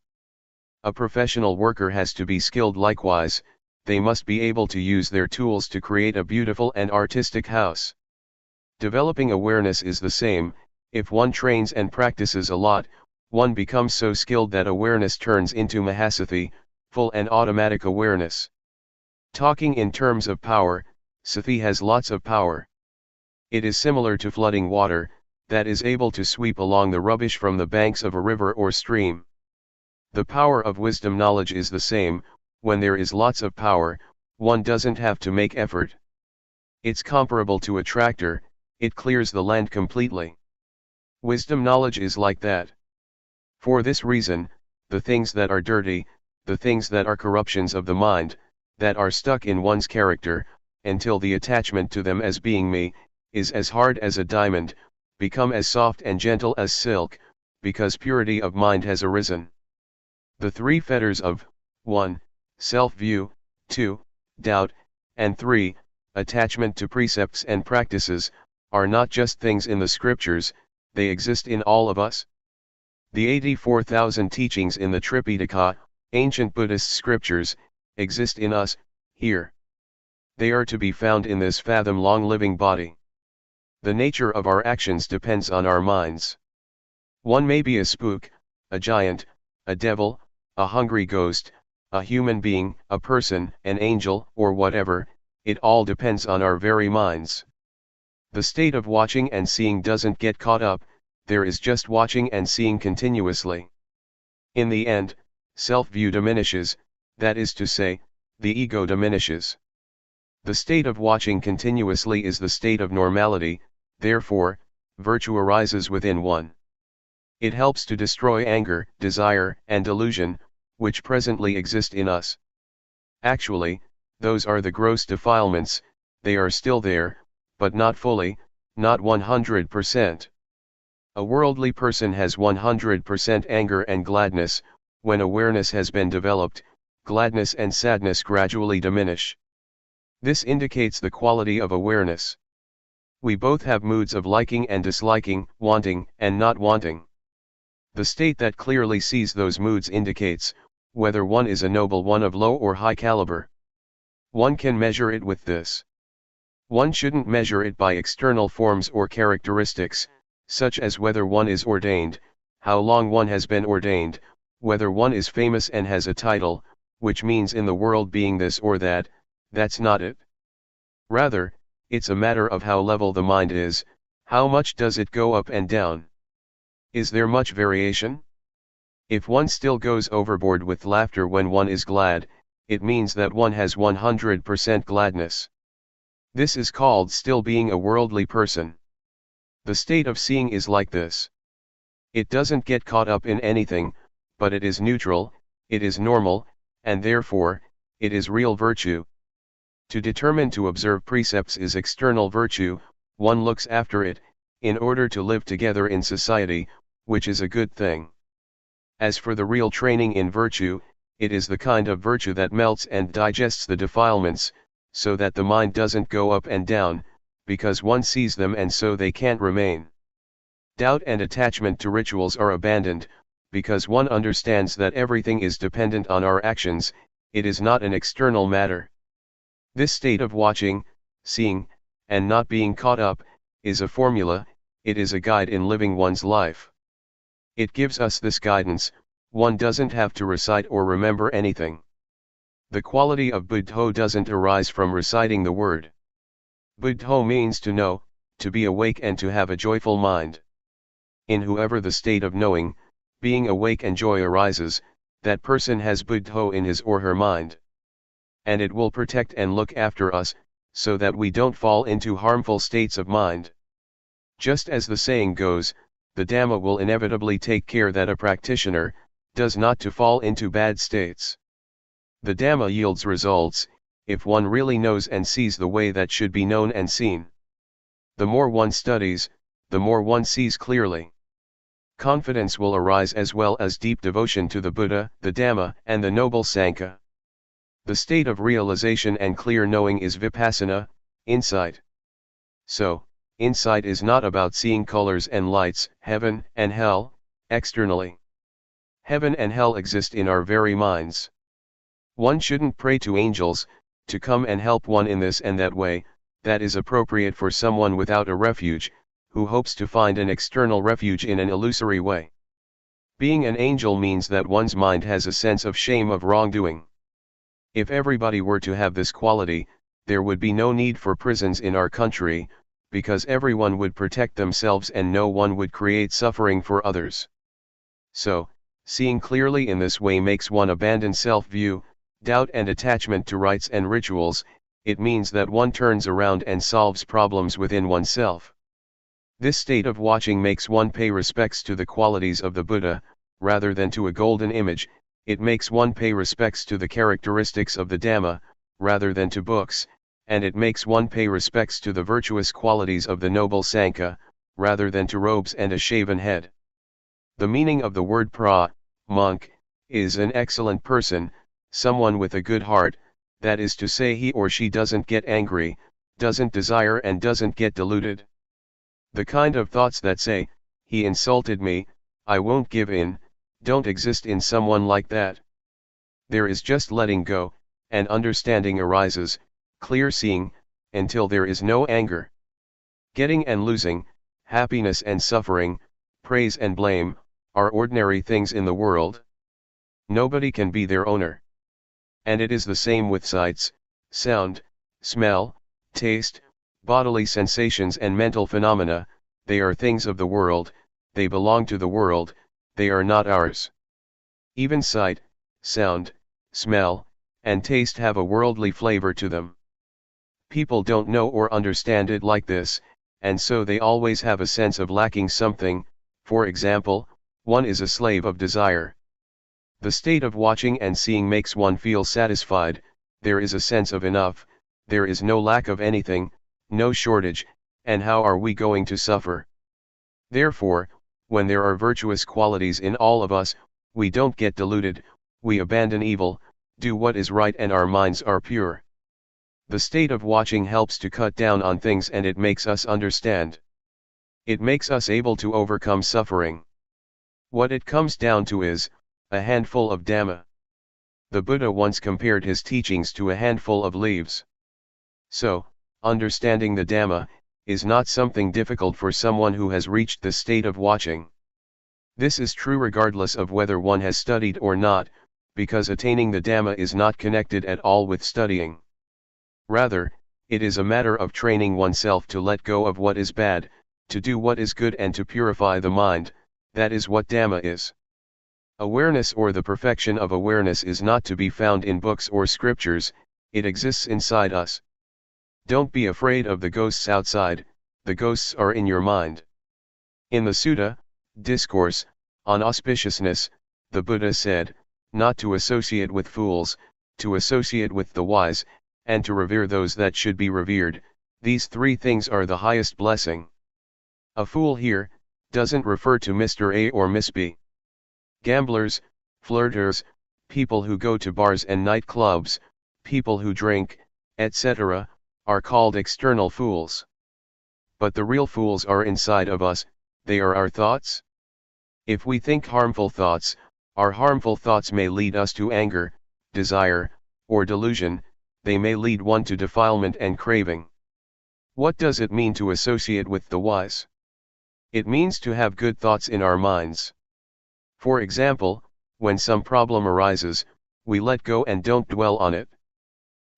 A professional worker has to be skilled likewise, they must be able to use their tools to create a beautiful and artistic house. Developing awareness is the same, if one trains and practices a lot, one becomes so skilled that awareness turns into Mahasathi, full and automatic awareness. Talking in terms of power, Sathi has lots of power. It is similar to flooding water, that is able to sweep along the rubbish from the banks of a river or stream. The power of wisdom knowledge is the same, when there is lots of power, one doesn't have to make effort. It's comparable to a tractor, it clears the land completely. Wisdom knowledge is like that. For this reason, the things that are dirty, the things that are corruptions of the mind, that are stuck in one's character, until the attachment to them as being me, is as hard as a diamond, become as soft and gentle as silk, because purity of mind has arisen. The three fetters of 1. Self-view, 2. Doubt, and 3. Attachment to precepts and practices, are not just things in the scriptures, they exist in all of us. The 84,000 teachings in the Tripitaka, ancient Buddhist scriptures, exist in us, here. They are to be found in this fathom-long living body. The nature of our actions depends on our minds. One may be a spook, a giant, a devil, a hungry ghost, a human being, a person, an angel, or whatever. It all depends on our very minds. The state of watching and seeing doesn't get caught up, there is just watching and seeing continuously. In the end, self-view diminishes, that is to say, the ego diminishes. The state of watching continuously is the state of normality, therefore, virtue arises within one. It helps to destroy anger, desire, and delusion, which presently exist in us. Actually, those are the gross defilements, they are still there, but not fully, not 100%. A worldly person has 100% anger and gladness. When awareness has been developed, gladness and sadness gradually diminish. This indicates the quality of awareness. We both have moods of liking and disliking, wanting and not wanting. The state that clearly sees those moods indicates whether one is a noble one of low or high caliber. One can measure it with this. One shouldn't measure it by external forms or characteristics, such as whether one is ordained, how long one has been ordained, whether one is famous and has a title, which means in the world being this or that. That's not it. Rather, it's a matter of how level the mind is, how much does it go up and down. Is there much variation? If one still goes overboard with laughter when one is glad, it means that one has 100% gladness. This is called still being a worldly person. The state of seeing is like this. It doesn't get caught up in anything, but it is neutral, it is normal, and therefore, it is real virtue. To determine to observe precepts is external virtue, one looks after it, in order to live together in society, which is a good thing. As for the real training in virtue, it is the kind of virtue that melts and digests the defilements, so that the mind doesn't go up and down, because one sees them and so they can't remain. Doubt and attachment to rituals are abandoned, because one understands that everything is dependent on our actions, it is not an external matter. This state of watching, seeing, and not being caught up, is a formula, it is a guide in living one's life. It gives us this guidance, one doesn't have to recite or remember anything. The quality of buddho doesn't arise from reciting the word. Buddho means to know, to be awake and to have a joyful mind. In whoever the state of knowing, being awake and joy arises, that person has buddho in his or her mind. And it will protect and look after us, so that we don't fall into harmful states of mind. Just as the saying goes, the Dhamma will inevitably take care that a practitioner does not to fall into bad states. The Dhamma yields results, if one really knows and sees the way that should be known and seen. The more one studies, the more one sees clearly. Confidence will arise as well as deep devotion to the Buddha, the Dhamma, and the Noble Sangha. The state of realization and clear knowing is Vipassana, insight. So, insight is not about seeing colors and lights, heaven and hell, externally. Heaven and hell exist in our very minds. One shouldn't pray to angels, to come and help one in this and that way, that is appropriate for someone without a refuge, who hopes to find an external refuge in an illusory way. Being an angel means that one's mind has a sense of shame of wrongdoing. If everybody were to have this quality, there would be no need for prisons in our country, because everyone would protect themselves and no one would create suffering for others. So, seeing clearly in this way makes one abandon self-view, doubt and attachment to rites and rituals. It means that one turns around and solves problems within oneself. This state of watching makes one pay respects to the qualities of the Buddha, rather than to a golden image. It makes one pay respects to the characteristics of the Dhamma, rather than to books, and it makes one pay respects to the virtuous qualities of the Noble Sangha, rather than to robes and a shaven head. The meaning of the word monk, is an excellent person, someone with a good heart, that is to say he or she doesn't get angry, doesn't desire and doesn't get deluded. The kind of thoughts that say, he insulted me, I won't give in, don't exist in someone like that. There is just letting go, and understanding arises, clear seeing, until there is no anger. Getting and losing, happiness and suffering, praise and blame, are ordinary things in the world. Nobody can be their owner. And it is the same with sights, sound, smell, taste, bodily sensations and mental phenomena. They are things of the world, they belong to the world, they are not ours. Even sight, sound, smell, and taste have a worldly flavor to them. People don't know or understand it like this, and so they always have a sense of lacking something. For example, one is a slave of desire. The state of watching and seeing makes one feel satisfied, there is a sense of enough, there is no lack of anything, no shortage, and how are we going to suffer? Therefore, when there are virtuous qualities in all of us, we don't get deluded, we abandon evil, do what is right, and our minds are pure. The state of watching helps to cut down on things, and it makes us understand. It makes us able to overcome suffering. What it comes down to is a handful of Dhamma. The Buddha once compared his teachings to a handful of leaves. So, understanding the Dhamma is not something difficult for someone who has reached the state of watching. This is true regardless of whether one has studied or not, because attaining the Dhamma is not connected at all with studying. Rather, it is a matter of training oneself to let go of what is bad, to do what is good, and to purify the mind. That is what Dhamma is. Awareness, or the perfection of awareness, is not to be found in books or scriptures, it exists inside us. Don't be afraid of the ghosts outside, the ghosts are in your mind. In the Sutta, Discourse on Auspiciousness, the Buddha said, not to associate with fools, to associate with the wise, and to revere those that should be revered. These three things are the highest blessing. A fool here doesn't refer to Mr. A or Miss B. Gamblers, flirters, people who go to bars and nightclubs, people who drink, etc., are called external fools. But the real fools are inside of us, they are our thoughts. If we think harmful thoughts, our harmful thoughts may lead us to anger, desire, or delusion, they may lead one to defilement and craving. What does it mean to associate with the wise? It means to have good thoughts in our minds. For example, when some problem arises, we let go and don't dwell on it.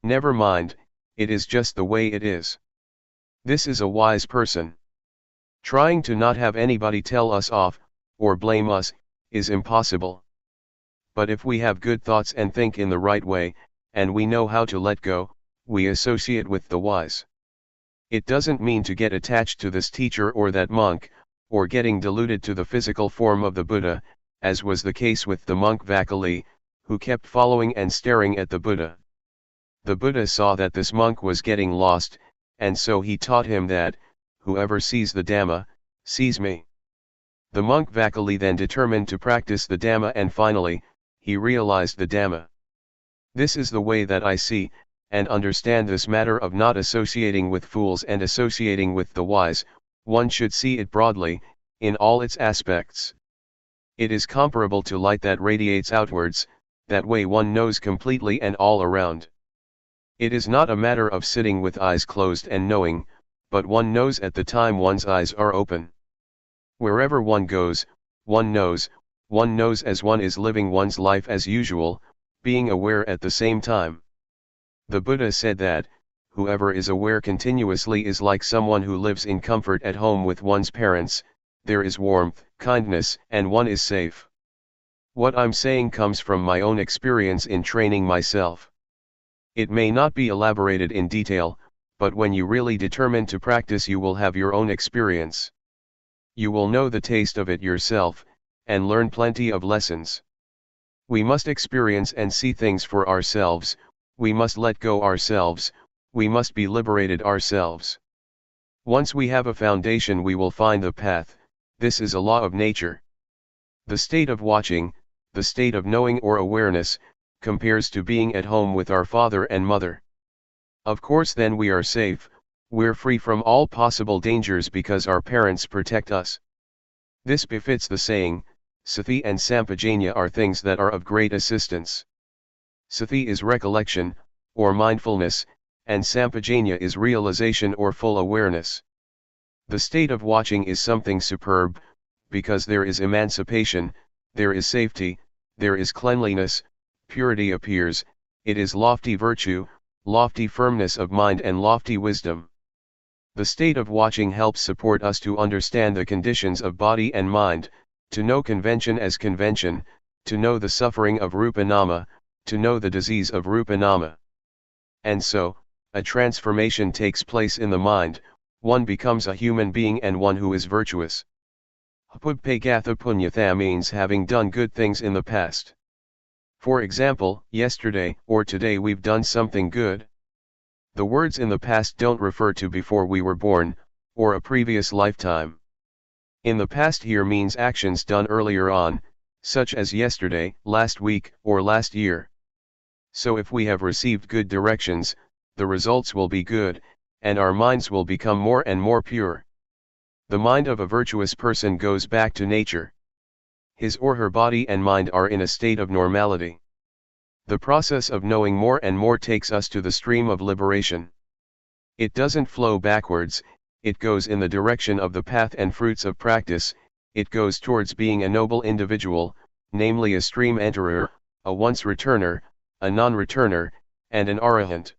Never mind, it is just the way it is. This is a wise person. Trying to not have anybody tell us off, or blame us, is impossible. But if we have good thoughts and think in the right way, and we know how to let go, we associate with the wise. It doesn't mean to get attached to this teacher or that monk, or getting deluded to the physical form of the Buddha, as was the case with the monk Vakali, who kept following and staring at the Buddha. The Buddha saw that this monk was getting lost, and so he taught him that, whoever sees the Dhamma, sees me. The monk Vakali then determined to practice the Dhamma, and finally, he realized the Dhamma. This is the way that I see and understand this matter of not associating with fools and associating with the wise. One should see it broadly, in all its aspects. It is comparable to light that radiates outwards, that way one knows completely and all around. It is not a matter of sitting with eyes closed and knowing, but one knows at the time one's eyes are open. Wherever one goes, one knows as one is living one's life as usual, being aware at the same time. The Buddha said that, whoever is aware continuously is like someone who lives in comfort at home with one's parents. There is warmth, kindness, and one is safe. What I'm saying comes from my own experience in training myself. It may not be elaborated in detail, but when you really determine to practice, you will have your own experience. You will know the taste of it yourself, and learn plenty of lessons. We must experience and see things for ourselves, we must let go ourselves, we must be liberated ourselves. Once we have a foundation, we will find the path. This is a law of nature. The state of watching, the state of knowing or awareness, compares to being at home with our father and mother. Of course then we are safe, we're free from all possible dangers because our parents protect us. This befits the saying, Sati and Sampajanya are things that are of great assistance. Sati is recollection, or mindfulness, and sampajanya is realization or full awareness. The state of watching is something superb, because there is emancipation, there is safety, there is cleanliness, purity appears, it is lofty virtue, lofty firmness of mind and lofty wisdom. The state of watching helps support us to understand the conditions of body and mind, to know convention as convention, to know the suffering of rupanama, to know the disease of rupanama. And so, a transformation takes place in the mind, one becomes a human being and one who is virtuous. Pubpegatha punyatha means having done good things in the past. For example, yesterday or today we've done something good. The words in the past don't refer to before we were born, or a previous lifetime. In the past here means actions done earlier on, such as yesterday, last week, or last year. So if we have received good directions, the results will be good, and our minds will become more and more pure. The mind of a virtuous person goes back to nature. His or her body and mind are in a state of normality. The process of knowing more and more takes us to the stream of liberation. It doesn't flow backwards, it goes in the direction of the path and fruits of practice, it goes towards being a noble individual, namely a stream enterer, a once returner, a non-returner, and an arahant.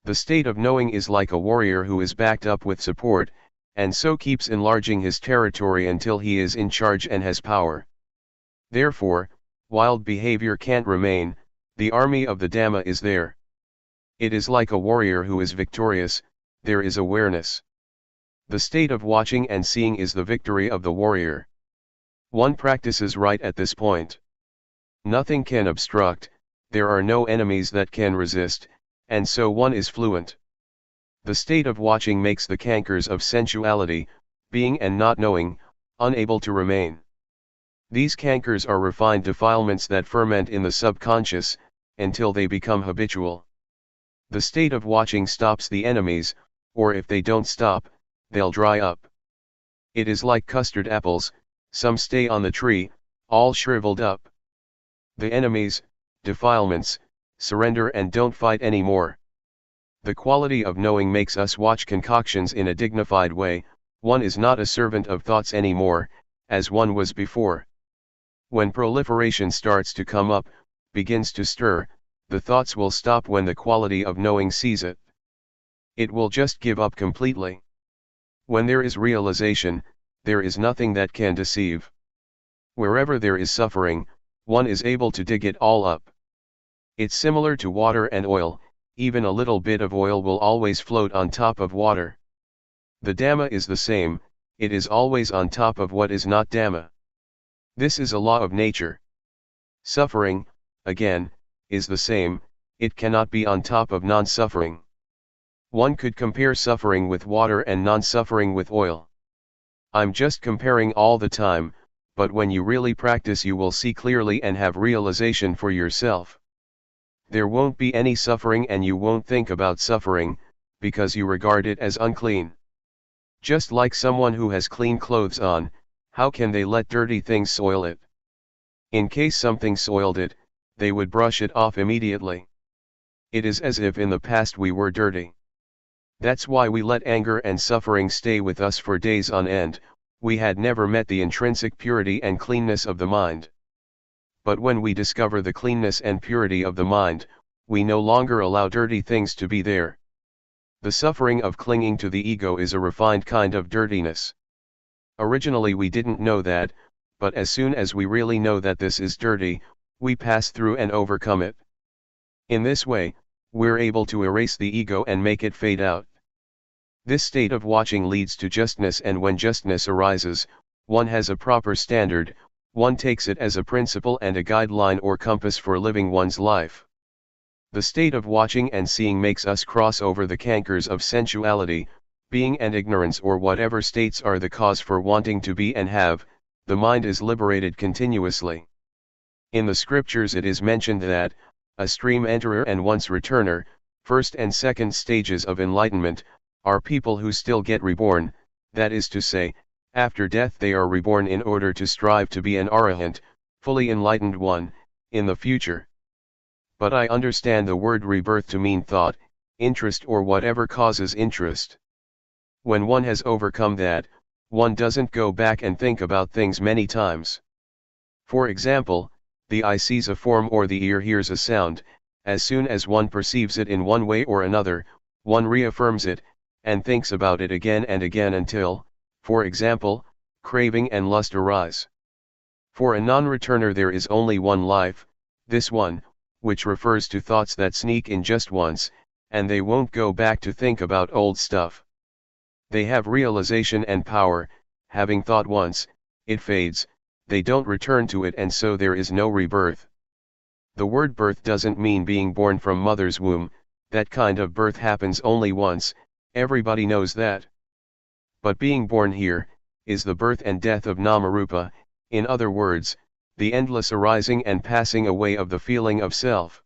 The state of knowing is like a warrior who is backed up with support, and so keeps enlarging his territory until he is in charge and has power. Therefore, wild behavior can't remain, the army of the Dhamma is there. It is like a warrior who is victorious, there is awareness. The state of watching and seeing is the victory of the warrior. One practices right at this point. Nothing can obstruct, there are no enemies that can resist, and so one is fluent. The state of watching makes the cankers of sensuality, being and not knowing, unable to remain. These cankers are refined defilements that ferment in the subconscious, until they become habitual. The state of watching stops the enemies, or if they don't stop, they'll dry up. It is like custard apples, some stay on the tree, all shriveled up. The enemies, defilements, surrender and don't fight anymore. The quality of knowing makes us watch concoctions in a dignified way, one is not a servant of thoughts anymore, as one was before. When proliferation starts to come up, begins to stir, the thoughts will stop when the quality of knowing sees it. It will just give up completely. When there is realization, there is nothing that can deceive. Wherever there is suffering, one is able to dig it all up. It's similar to water and oil, even a little bit of oil will always float on top of water. The Dhamma is the same, it is always on top of what is not Dhamma. This is a law of nature. Suffering, again, is the same, it cannot be on top of non-suffering. One could compare suffering with water and non-suffering with oil. I'm just comparing all the time, but when you really practice you will see clearly and have realization for yourself. There won't be any suffering and you won't think about suffering, because you regard it as unclean. Just like someone who has clean clothes on, how can they let dirty things soil it? In case something soiled it, they would brush it off immediately. It is as if in the past we were dirty. That's why we let anger and suffering stay with us for days on end, we had never met the intrinsic purity and cleanness of the mind. But when we discover the cleanness and purity of the mind, we no longer allow dirty things to be there. The suffering of clinging to the ego is a refined kind of dirtiness. Originally we didn't know that, but as soon as we really know that this is dirty, we pass through and overcome it. In this way, we're able to erase the ego and make it fade out. This state of watching leads to justness, and when justness arises, one has a proper standard, one takes it as a principle and a guideline or compass for living one's life. The state of watching and seeing makes us cross over the cankers of sensuality, being and ignorance, or whatever states are the cause for wanting to be and have, the mind is liberated continuously. In the scriptures it is mentioned that, a stream enterer and once returner, first and second stages of enlightenment, are people who still get reborn, that is to say, after death they are reborn in order to strive to be an arahant, fully enlightened one, in the future. But I understand the word rebirth to mean thought, interest or whatever causes interest. When one has overcome that, one doesn't go back and think about things many times. For example, the eye sees a form or the ear hears a sound. As soon as one perceives it in one way or another, one reaffirms it, and thinks about it again and again until, for example, craving and lust arise. For a non-returner there is only one life, this one, which refers to thoughts that sneak in just once, and they won't go back to think about old stuff. They have realization and power, having thought once, it fades, they don't return to it, and so there is no rebirth. The word birth doesn't mean being born from mother's womb, that kind of birth happens only once, everybody knows that. But being born here, is the birth and death of Namarupa, in other words, the endless arising and passing away of the feeling of self.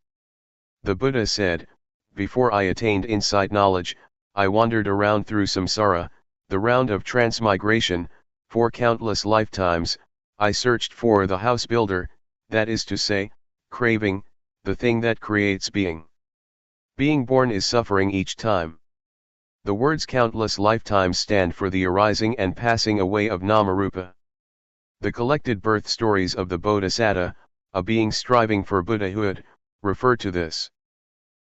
The Buddha said, "Before I attained insight knowledge, I wandered around through samsara, the round of transmigration, for countless lifetimes. I searched for the house builder, that is to say, craving, the thing that creates being. Being born is suffering each time." The words countless lifetimes stand for the arising and passing away of Namarupa. The collected birth stories of the Bodhisattva, a being striving for Buddhahood, refer to this.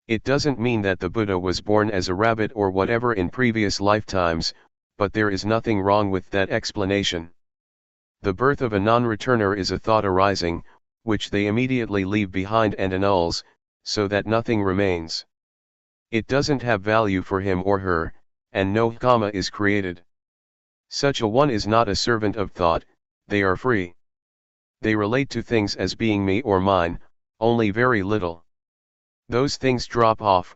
It doesn't mean that the Buddha was born as a rabbit or whatever in previous lifetimes, but there is nothing wrong with that explanation. The birth of a non-returner is a thought arising, which they immediately leave behind and annuls, so that nothing remains. It doesn't have value for him or her, and no karma is created. Such a one is not a servant of thought, they are free. They relate to things as being me or mine, only very little. Those things drop off.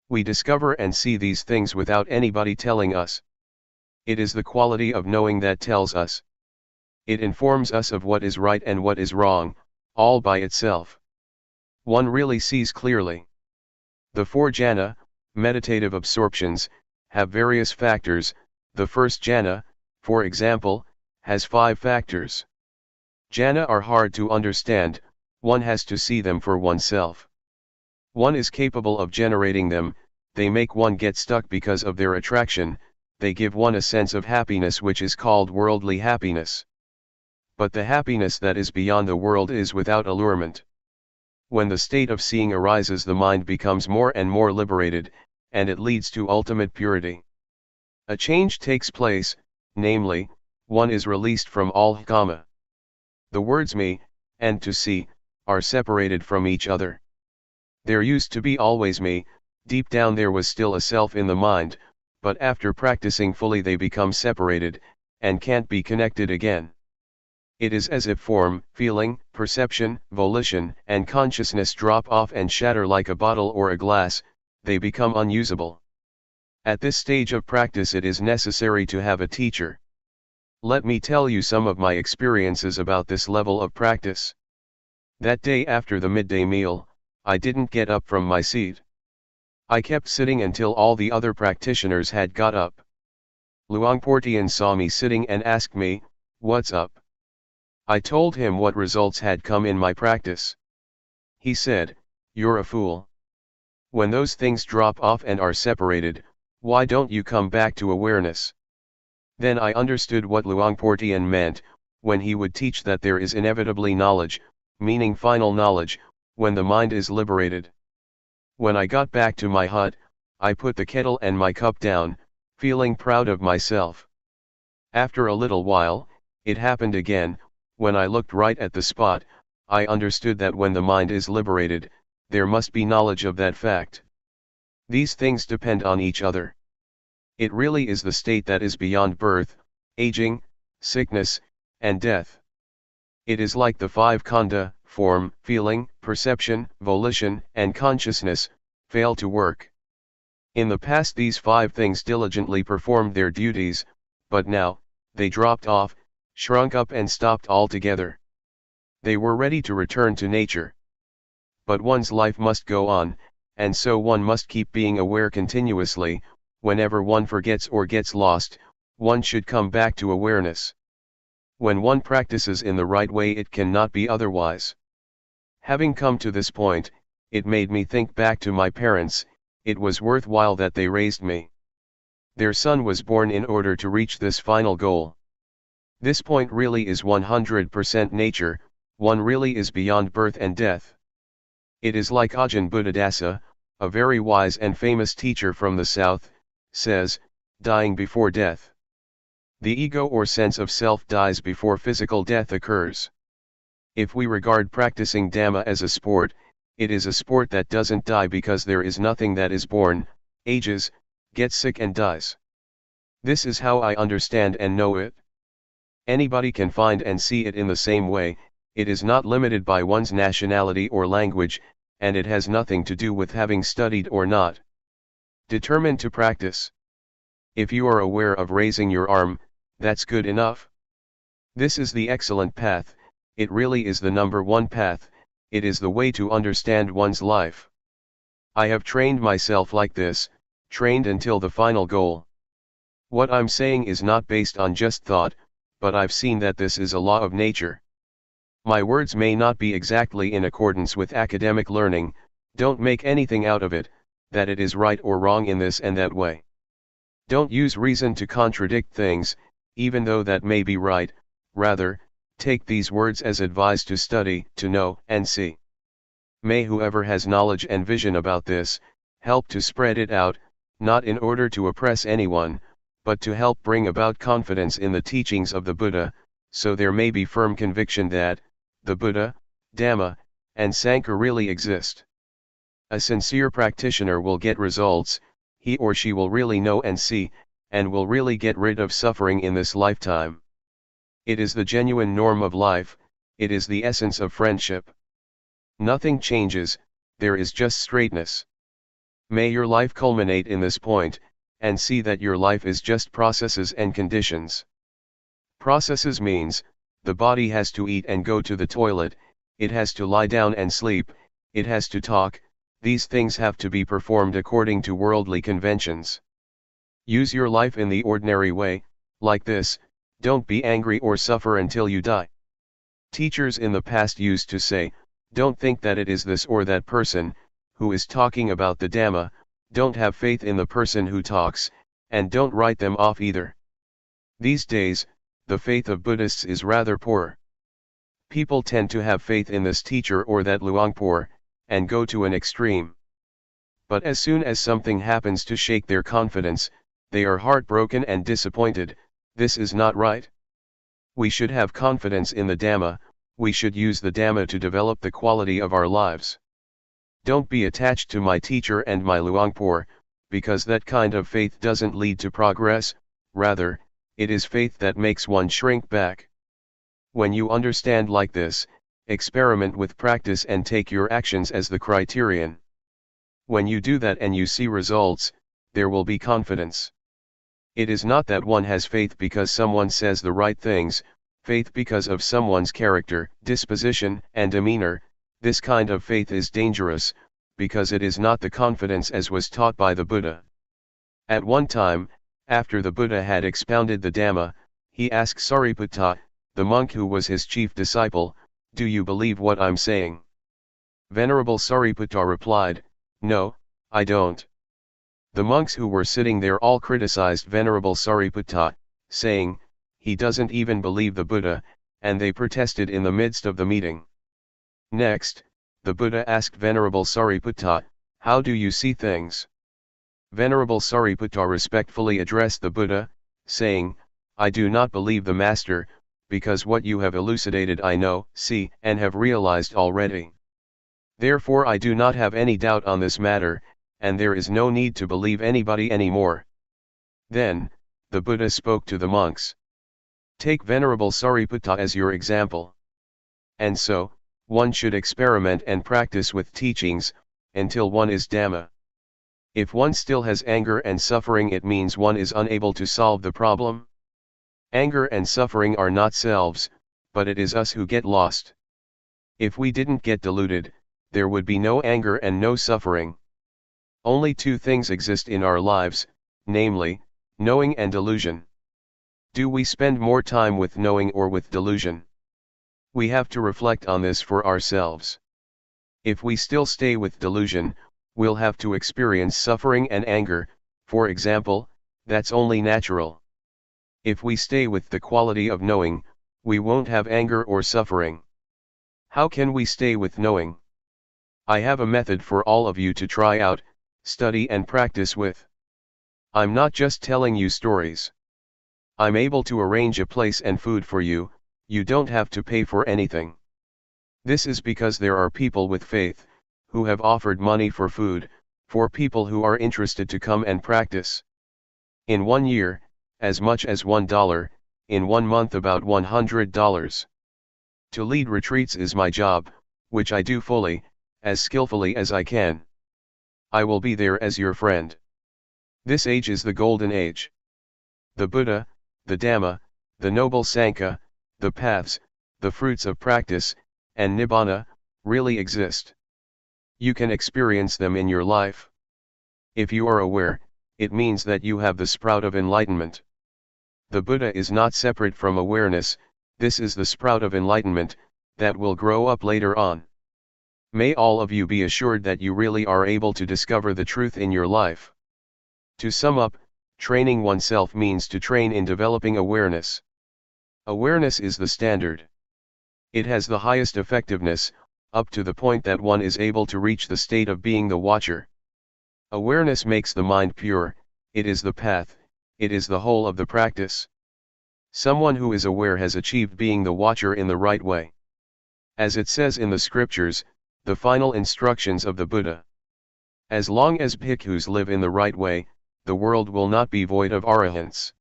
We discover and see these things without anybody telling us. It is the quality of knowing that tells us. It informs us of what is right and what is wrong, all by itself. One really sees clearly. The four jhana, meditative absorptions, have various factors. The first jhana, for example, has 5 factors. Jhana are hard to understand, one has to see them for oneself. One is capable of generating them, they make one get stuck because of their attraction, they give one a sense of happiness which is called worldly happiness. But the happiness that is beyond the world is without allurement. When the state of seeing arises, the mind becomes more and more liberated, and it leads to ultimate purity. A change takes place, namely, one is released from all kama. The words me, and to see, are separated from each other. There used to be always me, deep down there was still a self in the mind, but after practicing fully they become separated, and can't be connected again. It is as if form, feeling, perception, volition, and consciousness drop off and shatter like a bottle or a glass, they become unusable. At this stage of practice it is necessary to have a teacher. Let me tell you some of my experiences about this level of practice. That day after the midday meal, I didn't get up from my seat. I kept sitting until all the other practitioners had got up. Luangpor Teean saw me sitting and asked me, "What's up?" I told him what results had come in my practice. He said, "You're a fool. When those things drop off and are separated, why don't you come back to awareness?" Then I understood what Luangpor Teean meant, when he would teach that there is inevitably knowledge, meaning final knowledge, when the mind is liberated. When I got back to my hut, I put the kettle and my cup down, feeling proud of myself. After a little while, it happened again. When I looked right at the spot, I understood that when the mind is liberated, there must be knowledge of that fact. These things depend on each other. It really is the state that is beyond birth, aging, sickness, and death. It is like the 5 khandha, form, feeling, perception, volition, and consciousness, fail to work. In the past these 5 things diligently performed their duties, but now, they dropped off, shrunk up and stopped altogether. They were ready to return to nature. But one's life must go on, and so one must keep being aware continuously. Whenever one forgets or gets lost, one should come back to awareness. When one practices in the right way it cannot be otherwise. Having come to this point, It made me think back to my parents. It was worthwhile that they raised me. Their son was born in order to reach this final goal. This point really is 100% nature, one really is beyond birth and death. It is like Ajahn Buddhadasa, a very wise and famous teacher from the south, says, dying before death. The ego or sense of self dies before physical death occurs. If we regard practicing Dhamma as a sport, it is a sport that doesn't die because there is nothing that is born, ages, gets sick and dies. This is how I understand and know it. Anybody can find and see it in the same way. It is not limited by one's nationality or language, and it has nothing to do with having studied or not. Determined to practice. If you are aware of raising your arm, that's good enough. This is the excellent path, it really is the number one path, it is the way to understand one's life. I have trained myself like this, trained until the final goal. What I'm saying is not based on just thought, but I've seen that this is a law of nature. My words may not be exactly in accordance with academic learning, don't make anything out of it, that it is right or wrong in this and that way. Don't use reason to contradict things, even though that may be right, rather, take these words as advice to study, to know, and see. May whoever has knowledge and vision about this, help to spread it out, not in order to oppress anyone, but to help bring about confidence in the teachings of the Buddha, so there may be firm conviction that, the Buddha, Dhamma, and Sangha really exist. A sincere practitioner will get results, he or she will really know and see, and will really get rid of suffering in this lifetime. It is the genuine norm of life, it is the essence of friendship. Nothing changes, there is just straightness. May your life culminate in this point, and see that your life is just processes and conditions. Processes means, the body has to eat and go to the toilet, it has to lie down and sleep, it has to talk, these things have to be performed according to worldly conventions. Use your life in the ordinary way, like this, don't be angry or suffer until you die. Teachers in the past used to say, don't think that it is this or that person, who is talking about the Dhamma, don't have faith in the person who talks, and don't write them off either. These days, the faith of Buddhists is rather poor. People tend to have faith in this teacher or that Luangpor, and go to an extreme. But as soon as something happens to shake their confidence, they are heartbroken and disappointed. This is not right. We should have confidence in the Dhamma, we should use the Dhamma to develop the quality of our lives. Don't be attached to my teacher and my Luangpor, because that kind of faith doesn't lead to progress, rather, it is faith that makes one shrink back. When you understand like this, experiment with practice and take your actions as the criterion. When you do that and you see results, there will be confidence. It is not that one has faith because someone says the right things, faith because of someone's character, disposition, and demeanor. This kind of faith is dangerous, because it is not the confidence as was taught by the Buddha. At one time, after the Buddha had expounded the Dhamma, he asked Sariputta, the monk who was his chief disciple, do you believe what I'm saying? Venerable Sariputta replied, no, I don't. The monks who were sitting there all criticized Venerable Sariputta, saying, he doesn't even believe the Buddha, and they protested in the midst of the meeting. Next, the Buddha asked Venerable Sariputta, how do you see things? Venerable Sariputta respectfully addressed the Buddha, saying, I do not believe the Master, because what you have elucidated I know, see, and have realized already. Therefore I do not have any doubt on this matter, and there is no need to believe anybody anymore. Then, the Buddha spoke to the monks. Take Venerable Sariputta as your example. And so, one should experiment and practice with teachings, until one is Dhamma. If one still has anger and suffering, it means one is unable to solve the problem. Anger and suffering are not selves, but it is us who get lost. If we didn't get deluded, there would be no anger and no suffering. Only two things exist in our lives, namely, knowing and delusion. Do we spend more time with knowing or with delusion? We have to reflect on this for ourselves. If we still stay with delusion, we'll have to experience suffering and anger, for example, that's only natural. If we stay with the quality of knowing, we won't have anger or suffering. How can we stay with knowing? I have a method for all of you to try out, study and practice with. I'm not just telling you stories. I'm able to arrange a place and food for you, you don't have to pay for anything. This is because there are people with faith, who have offered money for food, for people who are interested to come and practice. In 1 year, as much as $1, in 1 month about $100. To lead retreats is my job, which I do fully, as skillfully as I can. I will be there as your friend. This age is the golden age. The Buddha, the Dhamma, the Noble Sangha, the paths, the fruits of practice, and Nibbana, really exist. You can experience them in your life. If you are aware, it means that you have the sprout of enlightenment. The Buddha is not separate from awareness, this is the sprout of enlightenment, that will grow up later on. May all of you be assured that you really are able to discover the truth in your life. To sum up, training oneself means to train in developing awareness. Awareness is the standard. It has the highest effectiveness, up to the point that one is able to reach the state of being the watcher. Awareness makes the mind pure, it is the path, it is the whole of the practice. Someone who is aware has achieved being the watcher in the right way. As it says in the scriptures, the final instructions of the Buddha. As long as bhikkhus live in the right way, the world will not be void of arahants.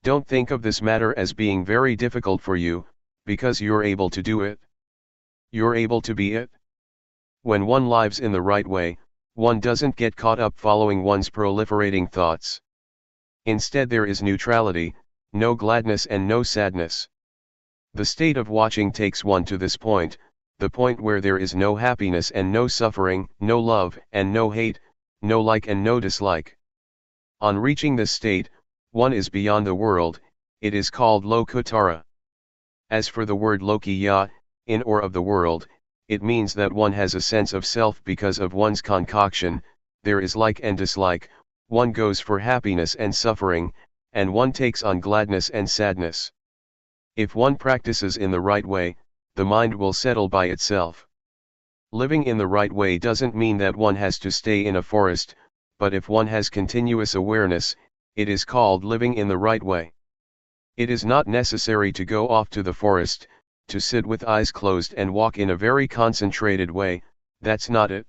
Don't think of this matter as being very difficult for you, because you're able to do it. You're able to be it. When one lives in the right way, one doesn't get caught up following one's proliferating thoughts. Instead there is neutrality, no gladness and no sadness. The state of watching takes one to this point, the point where there is no happiness and no suffering, no love and no hate, no like and no dislike. On reaching this state, one is beyond the world, it is called Lokuttara. As for the word Lokiya, in or of the world, it means that one has a sense of self because of one's concoction, there is like and dislike, one goes for happiness and suffering, and one takes on gladness and sadness. If one practices in the right way, the mind will settle by itself. Living in the right way doesn't mean that one has to stay in a forest, but if one has continuous awareness, it is called living in the right way. It is not necessary to go off to the forest, to sit with eyes closed and walk in a very concentrated way, that's not it.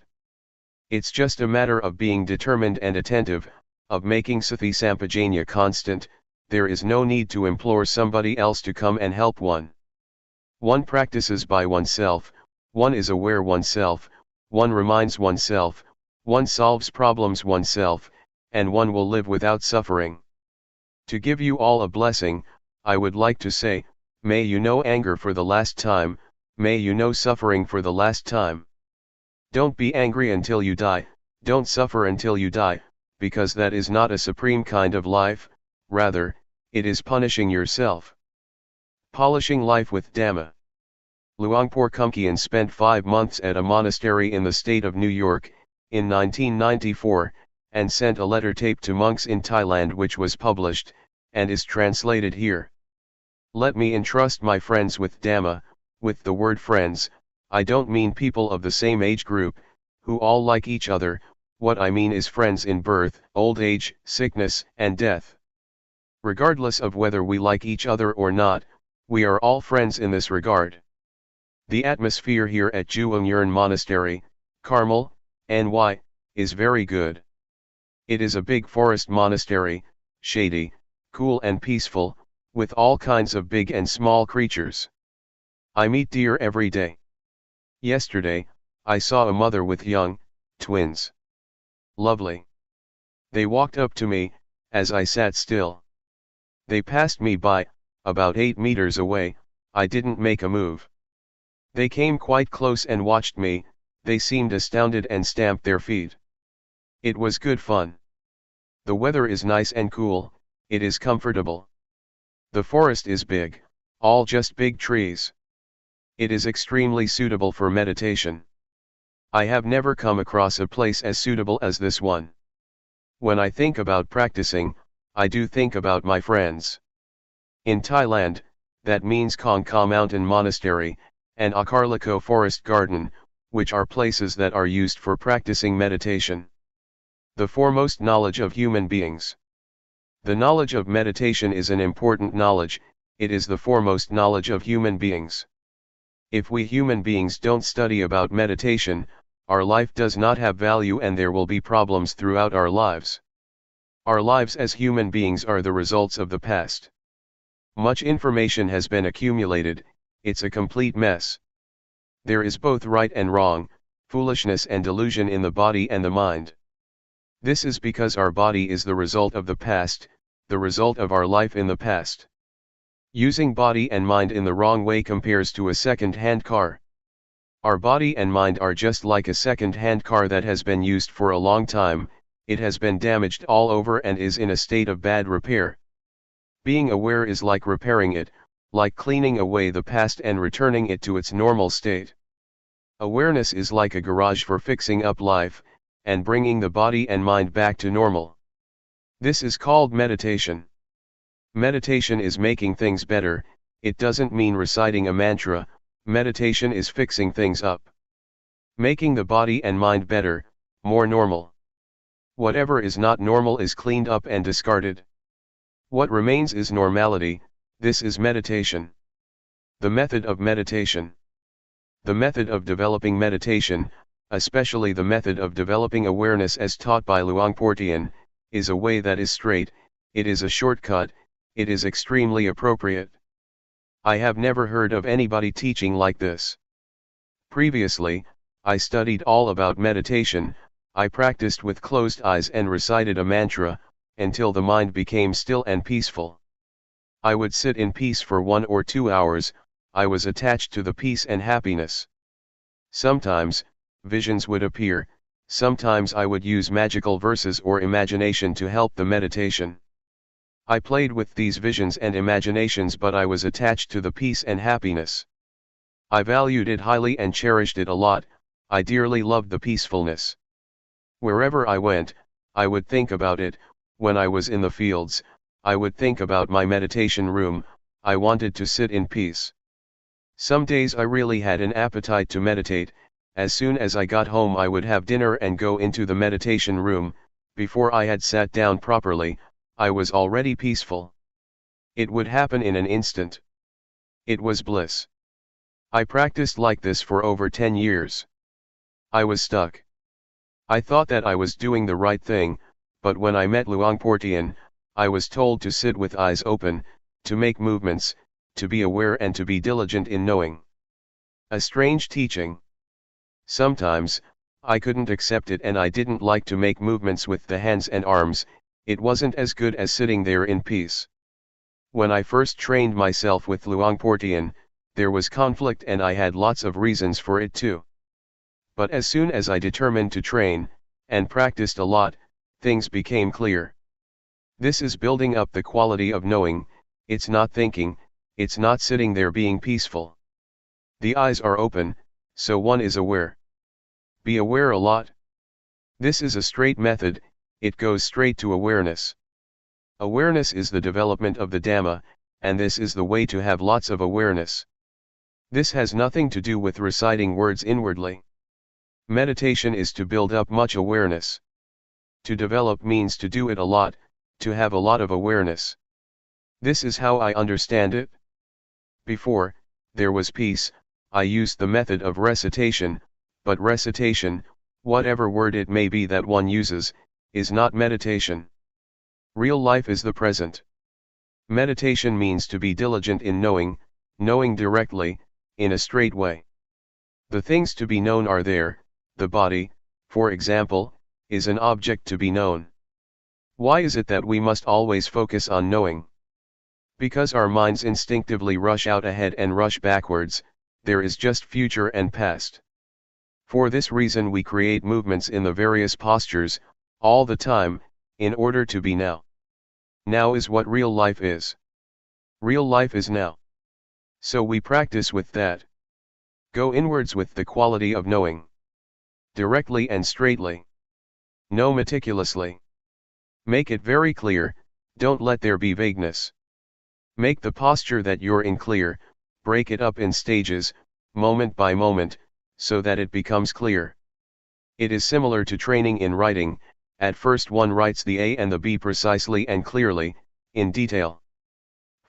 It's just a matter of being determined and attentive, of making sati sampajanya constant. There is no need to implore somebody else to come and help one. One practices by oneself, one is aware oneself, one reminds oneself, one solves problems oneself, and one will live without suffering. To give you all a blessing, I would like to say, may you know anger for the last time, may you know suffering for the last time. Don't be angry until you die, don't suffer until you die, because that is not a supreme kind of life, rather, it is punishing yourself. Polishing life with Dhamma. Luangpor Teean spent 5 months at a monastery in the state of New York, in 1994, and sent a letter taped to monks in Thailand which was published, and is translated here. Let me entrust my friends with Dhamma. With the word friends, I don't mean people of the same age group, who all like each other, what I mean is friends in birth, old age, sickness, and death. Regardless of whether we like each other or not, we are all friends in this regard. The atmosphere here at Juangyuran Monastery, Carmel, NY, is very good. It is a big forest monastery, shady, cool and peaceful, with all kinds of big and small creatures. I meet deer every day. Yesterday, I saw a mother with young twins. Lovely. They walked up to me, as I sat still. They passed me by, about 8 meters away, I didn't make a move. They came quite close and watched me, they seemed astounded and stamped their feet. It was good fun. The weather is nice and cool, it is comfortable. The forest is big, all just big trees. It is extremely suitable for meditation. I have never come across a place as suitable as this one. When I think about practicing, I do think about my friends. In Thailand, that means Khong Ka Mountain Monastery, and Akarliko Forest Garden, which are places that are used for practicing meditation. The foremost knowledge of human beings. The knowledge of meditation is an important knowledge, it is the foremost knowledge of human beings. If we human beings don't study about meditation, our life does not have value and there will be problems throughout our lives. Our lives as human beings are the results of the past. Much information has been accumulated, it's a complete mess. There is both right and wrong, foolishness and delusion in the body and the mind. This is because our body is the result of the past, the result of our life in the past. Using body and mind in the wrong way compares to a second-hand car. Our body and mind are just like a second-hand car that has been used for a long time, it has been damaged all over and is in a state of bad repair. Being aware is like repairing it, like cleaning away the past and returning it to its normal state. Awareness is like a garage for fixing up life, and bringing the body and mind back to normal. This is called meditation. Meditation is making things better, it doesn't mean reciting a mantra, meditation is fixing things up. Making the body and mind better, more normal. Whatever is not normal is cleaned up and discarded. What remains is normality, this is meditation. The method of meditation. The method of developing meditation, especially the method of developing awareness as taught by Luangpor Teean, is a way that is straight, it is a shortcut, it is extremely appropriate. I have never heard of anybody teaching like this. Previously, I studied all about meditation, I practiced with closed eyes and recited a mantra, until the mind became still and peaceful. I would sit in peace for 1 or 2 hours, I was attached to the peace and happiness. Sometimes, visions would appear, sometimes I would use magical verses or imagination to help the meditation. I played with these visions and imaginations but I was attached to the peace and happiness. I valued it highly and cherished it a lot, I dearly loved the peacefulness. Wherever I went, I would think about it. When I was in the fields, I would think about my meditation room, I wanted to sit in peace. Some days I really had an appetite to meditate, as soon as I got home I would have dinner and go into the meditation room, before I had sat down properly, I was already peaceful. It would happen in an instant. It was bliss. I practiced like this for over 10 years. I was stuck. I thought that I was doing the right thing, but when I met Luangpor Teean, I was told to sit with eyes open, to make movements, to be aware and to be diligent in knowing. A strange teaching. Sometimes, I couldn't accept it and I didn't like to make movements with the hands and arms, it wasn't as good as sitting there in peace. When I first trained myself with Luangpor Teean, there was conflict and I had lots of reasons for it too. But as soon as I determined to train, and practiced a lot, things became clear. This is building up the quality of knowing, it's not thinking, it's not sitting there being peaceful. The eyes are open, so one is aware. Be aware a lot. This is a straight method, it goes straight to awareness. Awareness is the development of the Dhamma, and this is the way to have lots of awareness. This has nothing to do with reciting words inwardly. Meditation is to build up much awareness. To develop means to do it a lot, to have a lot of awareness. This is how I understand it. Before, there was peace, I used the method of recitation, but recitation, whatever word it may be that one uses, is not meditation. Real life is the present. Meditation means to be diligent in knowing, knowing directly, in a straight way. The things to be known are there, the body, for example, is an object to be known. Why is it that we must always focus on knowing? Because our minds instinctively rush out ahead and rush backwards, there is just future and past. For this reason we create movements in the various postures, all the time, in order to be now. Now is what real life is. Real life is now. So we practice with that. Go inwards with the quality of knowing. directly and straightly. Know meticulously. Make it very clear, don't let there be vagueness. Make the posture that you're in clear, break it up in stages, moment by moment, so that it becomes clear. It is similar to training in writing. At first one writes the A and the B precisely and clearly, in detail.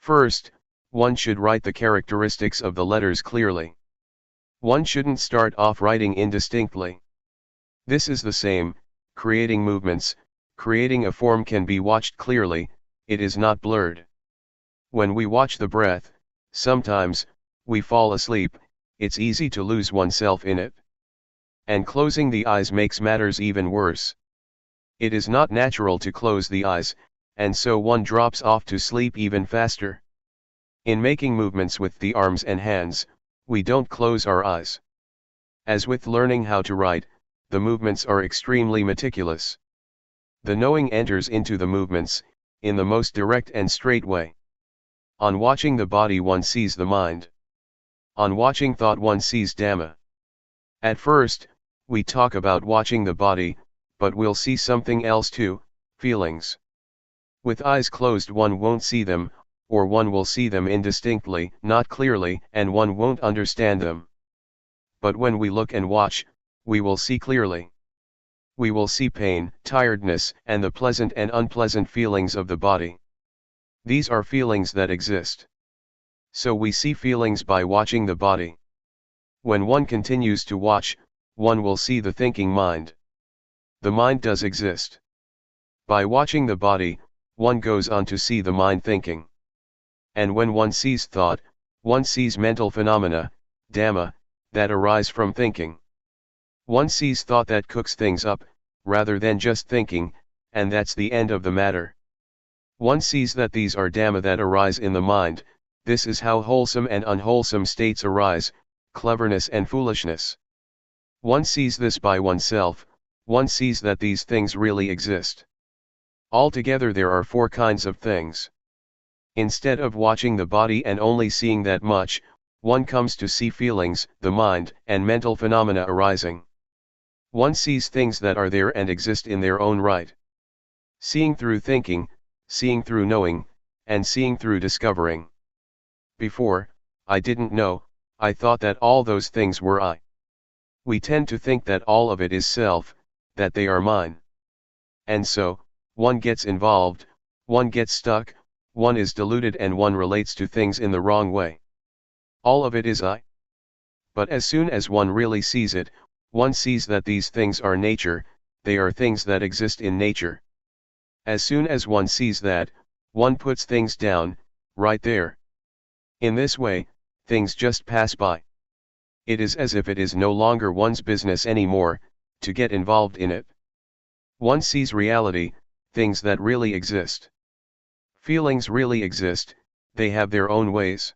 First, one should write the characteristics of the letters clearly. One shouldn't start off writing indistinctly. This is the same, creating movements, creating a form can be watched clearly, it is not blurred. When we watch the breath, sometimes, we fall asleep, it's easy to lose oneself in it. And closing the eyes makes matters even worse. It is not natural to close the eyes, and so one drops off to sleep even faster. In making movements with the arms and hands, we don't close our eyes. As with learning how to write, the movements are extremely meticulous. The knowing enters into the movements, in the most direct and straight way. On watching the body one sees the mind. On watching thought one sees Dhamma. At first, we talk about watching the body, but we'll see something else too, feelings. With eyes closed one won't see them, or one will see them indistinctly, not clearly, and one won't understand them. But when we look and watch, we will see clearly. We will see pain, tiredness, and the pleasant and unpleasant feelings of the body. These are feelings that exist. So we see feelings by watching the body. When one continues to watch, one will see the thinking mind. The mind does exist. By watching the body, one goes on to see the mind thinking. And when one sees thought, one sees mental phenomena, Dhamma, that arise from thinking. One sees thought that cooks things up, rather than just thinking, and that's the end of the matter. One sees that these are Dhamma that arise in the mind. This is how wholesome and unwholesome states arise, cleverness and foolishness. One sees this by oneself, one sees that these things really exist. Altogether there are 4 kinds of things. Instead of watching the body and only seeing that much, one comes to see feelings, the mind, and mental phenomena arising. One sees things that are there and exist in their own right. Seeing through thinking, seeing through knowing, and seeing through discovering. Before, I didn't know, I thought that all those things were I. We tend to think that all of it is self, that they are mine. And so, one gets involved, one gets stuck, one is deluded and one relates to things in the wrong way. All of it is I. But as soon as one really sees it, one sees that these things are nature, they are things that exist in nature. As soon as one sees that, one puts things down, right there. In this way, things just pass by. It is as if it is no longer one's business anymore, to get involved in it. One sees reality, things that really exist. Feelings really exist, they have their own ways.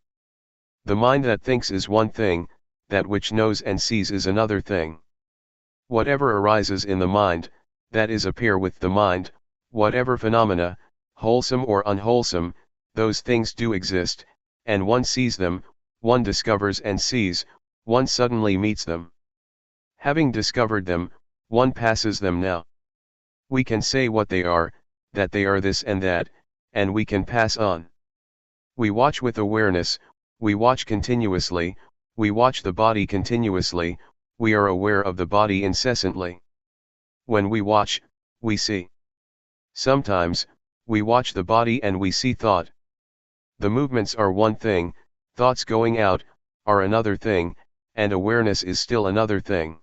The mind that thinks is one thing, that which knows and sees is another thing. Whatever arises in the mind, that is a pair with the mind, whatever phenomena, wholesome or unwholesome, those things do exist, and one sees them, one discovers and sees, one suddenly meets them. Having discovered them, one passes them now. We can say what they are, that they are this and that, and we can pass on. We watch with awareness, we watch continuously, we watch the body continuously, we are aware of the body incessantly. When we watch, we see. Sometimes, we watch the body and we see thought. The movements are one thing, thoughts going out, are another thing, and awareness is still another thing.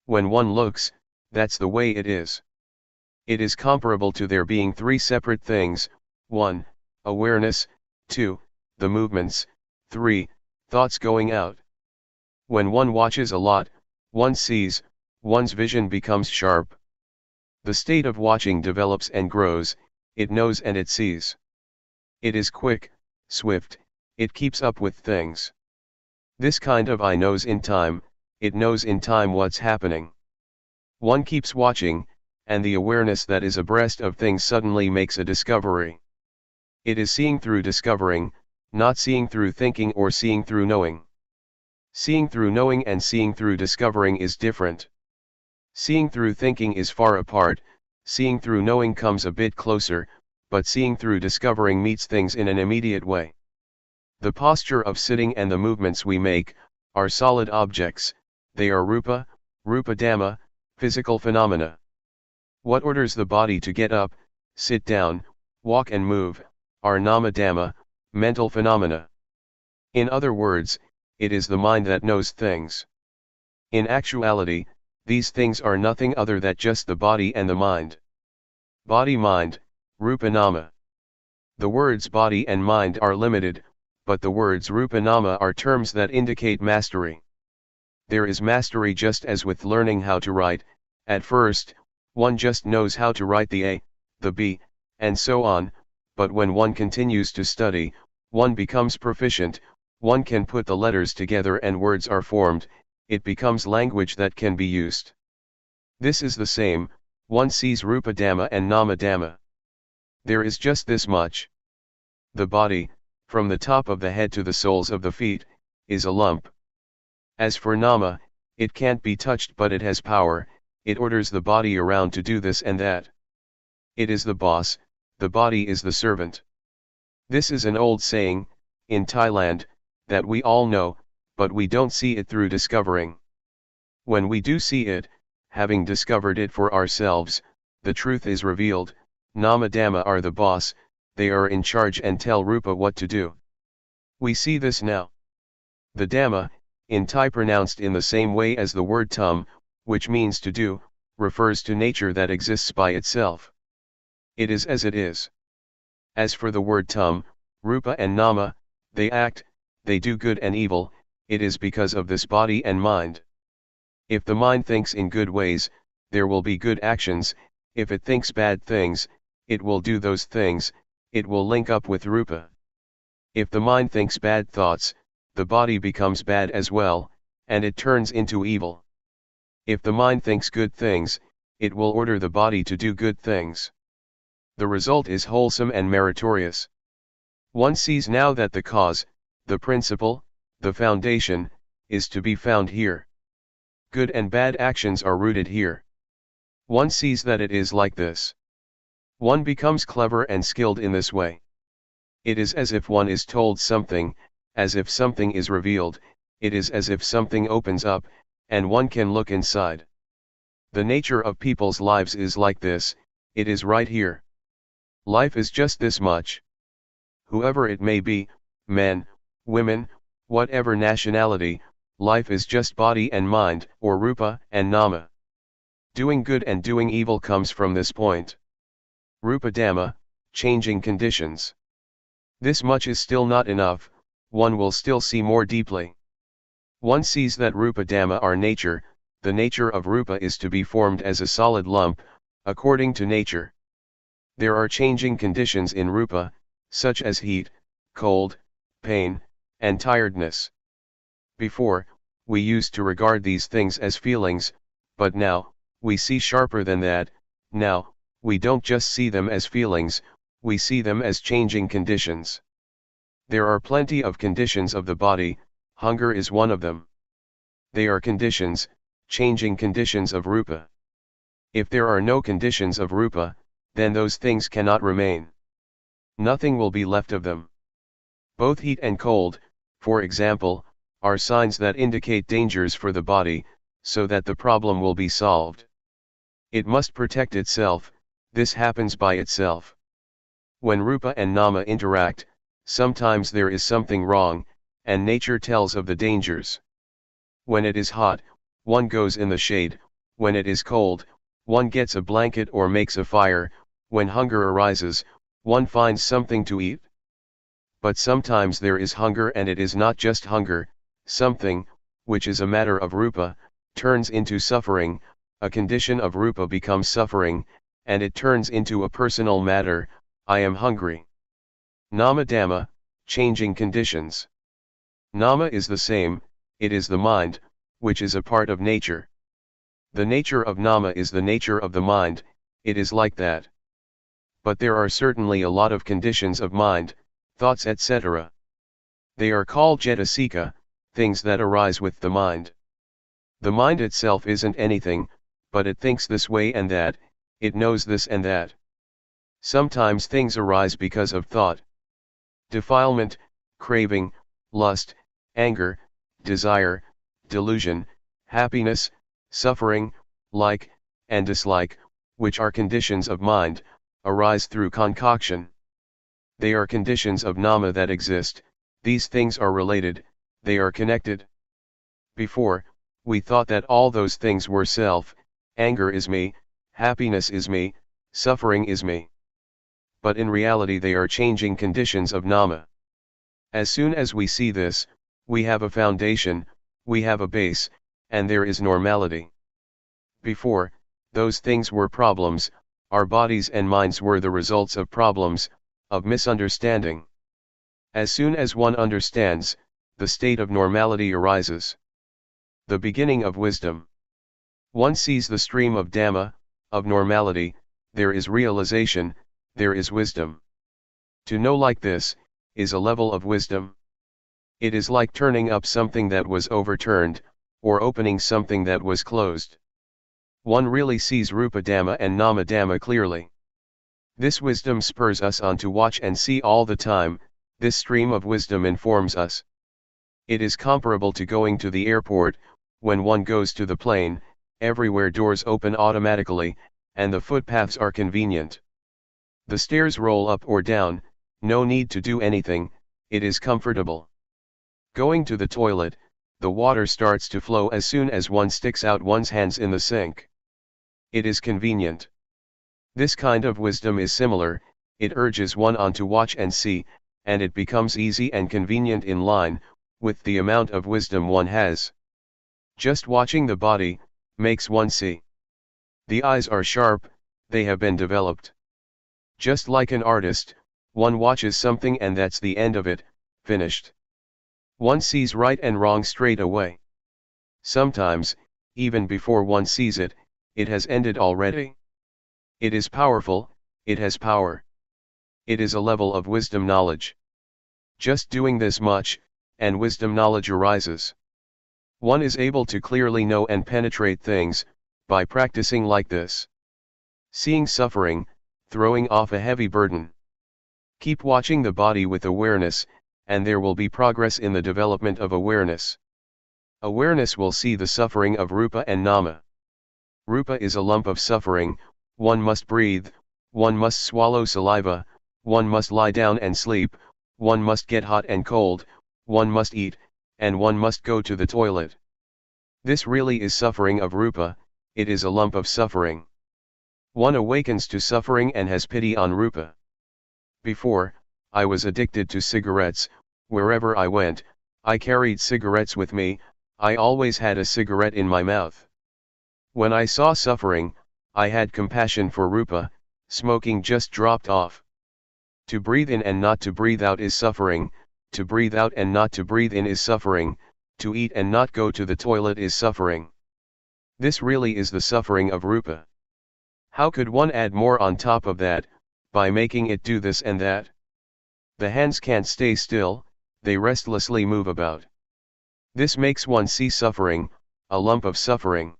When one looks, that's the way it is. It is comparable to there being 3 separate things, 1, awareness, 2, the movements, 3, thoughts going out. When one watches a lot, one sees, one's vision becomes sharp. The state of watching develops and grows, it knows and it sees. It is quick, swift, it keeps up with things. This kind of eye knows in time, it knows in time what's happening. One keeps watching, and the awareness that is abreast of things suddenly makes a discovery. It is seeing through discovering, not seeing through thinking or seeing through knowing. Seeing through knowing and seeing through discovering is different. Seeing through thinking is far apart, seeing through knowing comes a bit closer, but seeing through discovering meets things in an immediate way. The posture of sitting and the movements we make, are solid objects, they are rupa, rupa dhamma, physical phenomena. What orders the body to get up, sit down, walk and move, are nama dhamma, mental phenomena. In other words, it is the mind that knows things. In actuality, these things are nothing other than just the body and the mind. Body-mind, rupa-nama. The words body and mind are limited, but the words rupa-nama are terms that indicate mastery. There is mastery just as with learning how to write. At first, one just knows how to write the A, the B, and so on, but when one continues to study, one becomes proficient, one can put the letters together and words are formed, it becomes language that can be used. This is the same, one sees rupa dhamma and nama dhamma. There is just this much. The body, from the top of the head to the soles of the feet, is a lump. As for nama, it can't be touched but it has power, it orders the body around to do this and that. It is the boss, the body is the servant. This is an old saying, in Thailand, that we all know, but we don't see it through discovering. When we do see it, having discovered it for ourselves, the truth is revealed, nama dhamma are the boss, they are in charge and tell rupa what to do. We see this now. The dhamma, in Thai pronounced in the same way as the word tum, which means to do, refers to nature that exists by itself. It is as it is. As for the word tum, rupa and nama, they act, they do good and evil, it is because of this body and mind. If the mind thinks in good ways, there will be good actions, if it thinks bad things, it will do those things, it will link up with rupa. If the mind thinks bad thoughts, the body becomes bad as well, and it turns into evil. If the mind thinks good things, it will order the body to do good things. The result is wholesome and meritorious. One sees now that the cause, the principle, the foundation, is to be found here. Good and bad actions are rooted here. One sees that it is like this. One becomes clever and skilled in this way. It is as if one is told something, as if something is revealed, it is as if something opens up, and one can look inside. The nature of people's lives is like this, it is right here. Life is just this much. Whoever it may be, men, women, whatever nationality, life is just body and mind, or rupa and nama. Doing good and doing evil comes from this point. Rupa dhamma, changing conditions. This much is still not enough, one will still see more deeply. One sees that rupa dhamma are nature, the nature of rupa is to be formed as a solid lump, according to nature. There are changing conditions in rupa, such as heat, cold, pain, and tiredness. Before, we used to regard these things as feelings, but now, we see sharper than that. Now, we don't just see them as feelings, we see them as changing conditions. There are plenty of conditions of the body, hunger is one of them. They are conditions, changing conditions of rupa. If there are no conditions of rupa, then those things cannot remain. Nothing will be left of them. Both heat and cold, for example, are signs that indicate dangers for the body, so that the problem will be solved. It must protect itself, this happens by itself. When rupa and nama interact, sometimes there is something wrong, and nature tells of the dangers. When it is hot, one goes in the shade, when it is cold, one gets a blanket or makes a fire, when hunger arises, one finds something to eat. But sometimes there is hunger and it is not just hunger, something, which is a matter of rupa, turns into suffering, a condition of rupa becomes suffering, and it turns into a personal matter, I am hungry. Nama dhamma, changing conditions. Nama is the same, it is the mind, which is a part of nature. The nature of nama is the nature of the mind, it is like that. But there are certainly a lot of conditions of mind, thoughts etc. They are called cetasika, things that arise with the mind. The mind itself isn't anything, but it thinks this way and that, it knows this and that. Sometimes things arise because of thought. Defilement, craving, lust, anger, desire, delusion, happiness, suffering, like, and dislike, which are conditions of mind, arise through concoction. They are conditions of nama that exist, these things are related, they are connected. Before, we thought that all those things were self, anger is me, happiness is me, suffering is me. But in reality they are changing conditions of nama. As soon as we see this, we have a foundation, we have a base, and there is normality. Before, those things were problems, our bodies and minds were the results of problems, of misunderstanding. As soon as one understands, the state of normality arises. The beginning of wisdom. One sees the stream of Dhamma, of normality, there is realization, there is wisdom. To know like this, is a level of wisdom. It is like turning up something that was overturned, or opening something that was closed. One really sees Rupa Dhamma and Nama Dhamma clearly. This wisdom spurs us on to watch and see all the time, this stream of wisdom informs us. It is comparable to going to the airport, when one goes to the plane, everywhere doors open automatically, and the footpaths are convenient. The stairs roll up or down, no need to do anything, it is comfortable. Going to the toilet, the water starts to flow as soon as one sticks out one's hands in the sink. It is convenient. This kind of wisdom is similar, it urges one on to watch and see, and it becomes easy and convenient in line with the amount of wisdom one has. Just watching the body makes one see. The eyes are sharp, they have been developed. Just like an artist, one watches something and that's the end of it, finished. One sees right and wrong straight away. Sometimes, even before one sees it, it has ended already. It is powerful, it has power. It is a level of wisdom knowledge. Just doing this much, and wisdom knowledge arises. One is able to clearly know and penetrate things, by practicing like this. Seeing suffering, throwing off a heavy burden. Keep watching the body with awareness, and there will be progress in the development of awareness. Awareness will see the suffering of Rupa and Nama. Rupa is a lump of suffering, one must breathe, one must swallow saliva, one must lie down and sleep, one must get hot and cold, one must eat, and one must go to the toilet. This really is suffering of Rupa, it is a lump of suffering. One awakens to suffering and has pity on Rupa. Before, I was addicted to cigarettes, wherever I went, I carried cigarettes with me, I always had a cigarette in my mouth. When I saw suffering, I had compassion for Rupa, smoking just dropped off. To breathe in and not to breathe out is suffering, to breathe out and not to breathe in is suffering, to eat and not go to the toilet is suffering. This really is the suffering of Rupa. How could one add more on top of that, by making it do this and that? The hands can't stay still, they restlessly move about. This makes one see suffering, a lump of suffering.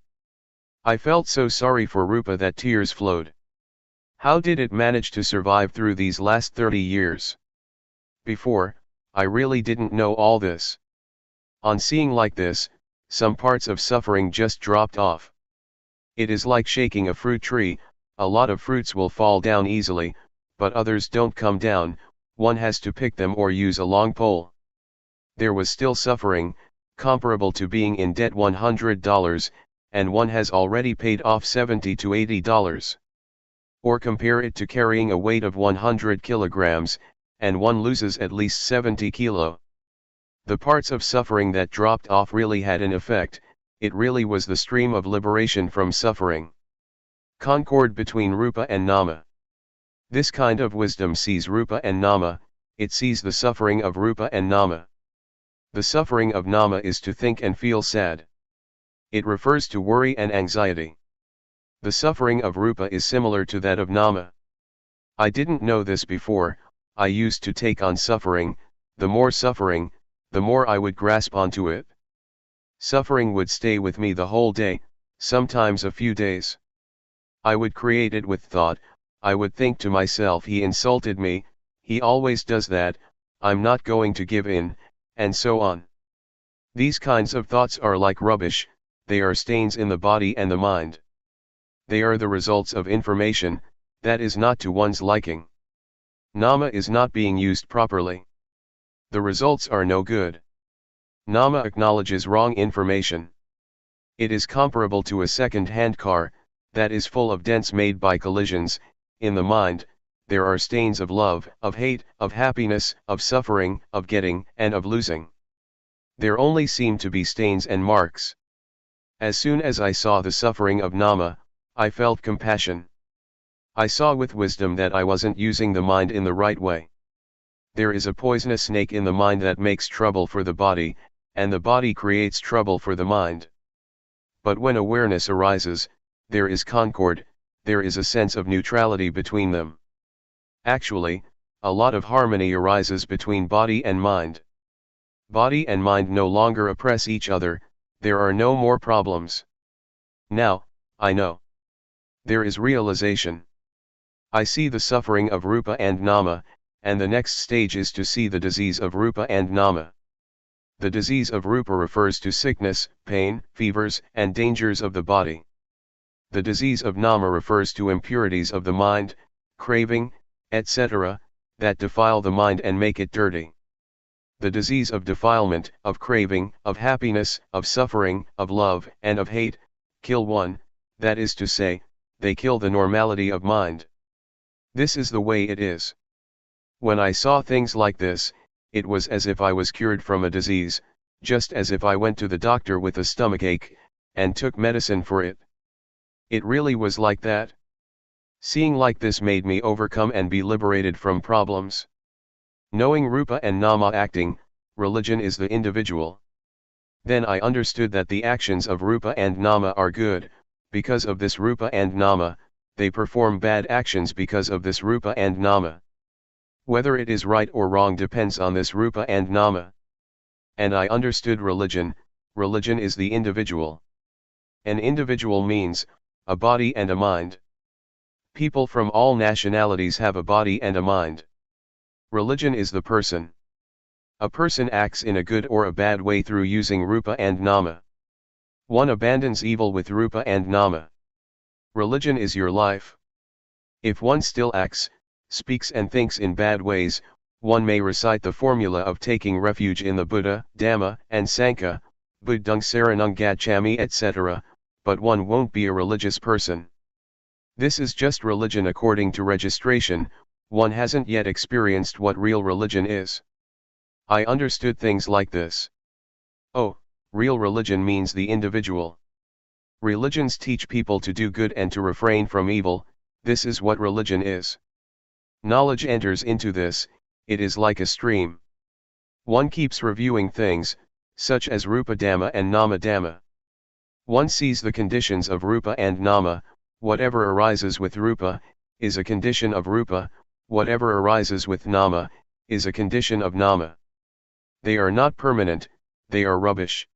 I felt so sorry for Rupa that tears flowed. How did it manage to survive through these last 30 years? Before, I really didn't know all this. On seeing like this, some parts of suffering just dropped off. It is like shaking a fruit tree, a lot of fruits will fall down easily, but others don't come down, one has to pick them or use a long pole. There was still suffering, comparable to being in debt $100, and one has already paid off $70 to $80. Or compare it to carrying a weight of 100 kilograms, and one loses at least 70 kilo. The parts of suffering that dropped off really had an effect, it really was the stream of liberation from suffering. Concord between Rupa and Nama. This kind of wisdom sees Rupa and Nama, it sees the suffering of Rupa and Nama. The suffering of Nama is to think and feel sad. It refers to worry and anxiety. The suffering of Rupa is similar to that of Nama. I didn't know this before, I used to take on suffering, the more I would grasp onto it. Suffering would stay with me the whole day, sometimes a few days. I would create it with thought, I would think to myself, he insulted me, he always does that, I'm not going to give in, and so on. These kinds of thoughts are like rubbish, they are stains in the body and the mind. They are the results of information that is not to one's liking. Nama is not being used properly. The results are no good. Nama acknowledges wrong information. It is comparable to a second-hand car that is full of dents made by collisions. In the mind, there are stains of love, of hate, of happiness, of suffering, of getting, and of losing. There only seem to be stains and marks. As soon as I saw the suffering of Nama, I felt compassion. I saw with wisdom that I wasn't using the mind in the right way. There is a poisonous snake in the mind that makes trouble for the body, and the body creates trouble for the mind. But when awareness arises, there is concord, there is a sense of neutrality between them. Actually, a lot of harmony arises between body and mind. Body and mind no longer oppress each other, there are no more problems. Now, I know. There is realization. I see the suffering of Rupa and Nama, and the next stage is to see the disease of Rupa and Nama. The disease of Rupa refers to sickness, pain, fevers, and dangers of the body. The disease of Nama refers to impurities of the mind, craving, etc., that defile the mind and make it dirty. The disease of defilement, of craving, of happiness, of suffering, of love, and of hate, kill one, that is to say, they kill the normality of mind. This is the way it is. When I saw things like this, it was as if I was cured from a disease, just as if I went to the doctor with a stomachache, and took medicine for it. It really was like that. Seeing like this made me overcome and be liberated from problems. Knowing Rupa and Nama acting, religion is the individual. Then I understood that the actions of Rupa and Nama are good, because of this Rupa and Nama, they perform bad actions because of this Rupa and Nama. Whether it is right or wrong depends on this Rupa and Nama. And I understood religion is the individual. An individual means, a body and a mind. People from all nationalities have a body and a mind. Religion is the person. A person acts in a good or a bad way through using Rupa and Nama. One abandons evil with Rupa and Nama. Religion is your life. If one still acts, speaks and thinks in bad ways, one may recite the formula of taking refuge in the Buddha, Dhamma, and Sangha, Buddhang Saranang Gacchami etc., but one won't be a religious person. This is just religion according to registration, one hasn't yet experienced what real religion is. I understood things like this. Oh, real religion means the individual. Religions teach people to do good and to refrain from evil, this is what religion is. Knowledge enters into this, it is like a stream. One keeps reviewing things, such as Rupa Dhamma and Nama Dhamma. One sees the conditions of Rupa and Nama, whatever arises with Rupa, is a condition of Rupa, whatever arises with Nama, is a condition of Nama. They are not permanent, they are rubbish.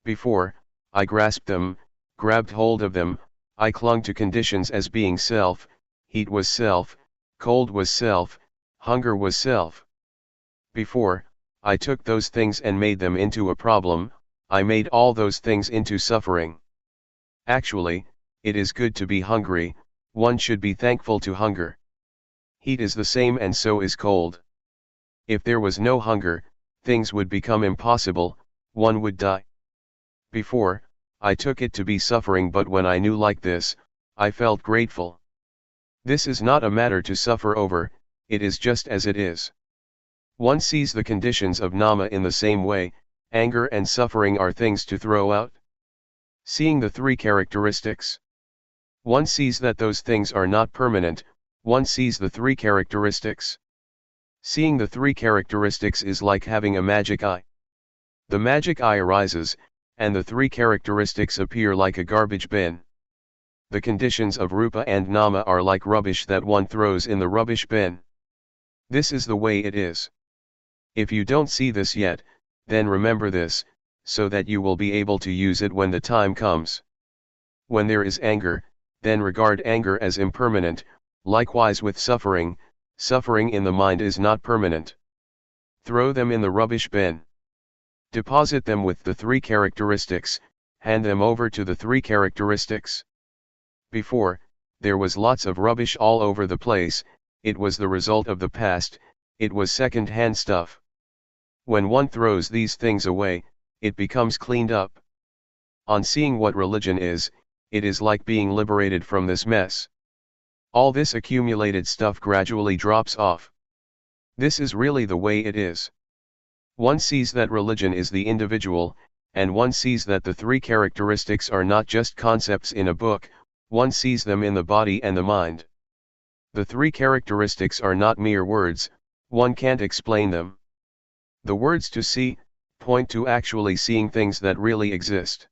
Before, I grasped them, grabbed hold of them, I clung to conditions as being self, heat was self, cold was self, hunger was self. Before, I took those things and made them into a problem, I made all those things into suffering. Actually, it is good to be hungry, one should be thankful to hunger. Heat is the same and so is cold. If there was no hunger, things would become impossible, one would die. Before, I took it to be suffering, but when I knew like this, I felt grateful. This is not a matter to suffer over, it is just as it is. One sees the conditions of Nama in the same way, anger and suffering are things to throw out. Seeing the three characteristics. One sees that those things are not permanent, one sees the three characteristics. Seeing the three characteristics is like having a magic eye. The magic eye arises, and the three characteristics appear like a garbage bin. The conditions of Rupa and Nama are like rubbish that one throws in the rubbish bin. This is the way it is. If you don't see this yet, then remember this, so that you will be able to use it when the time comes. When there is anger, then regard anger as impermanent, likewise with suffering, suffering in the mind is not permanent. Throw them in the rubbish bin. Deposit them with the three characteristics, hand them over to the three characteristics. Before, there was lots of rubbish all over the place, it was the result of the past, it was second-hand stuff. When one throws these things away, it becomes cleaned up. On seeing what religion is, it is like being liberated from this mess. All this accumulated stuff gradually drops off. This is really the way it is. One sees that religion is the individual, and one sees that the three characteristics are not just concepts in a book, one sees them in the body and the mind. The three characteristics are not mere words, one can't explain them. The words to see, point to actually seeing things that really exist.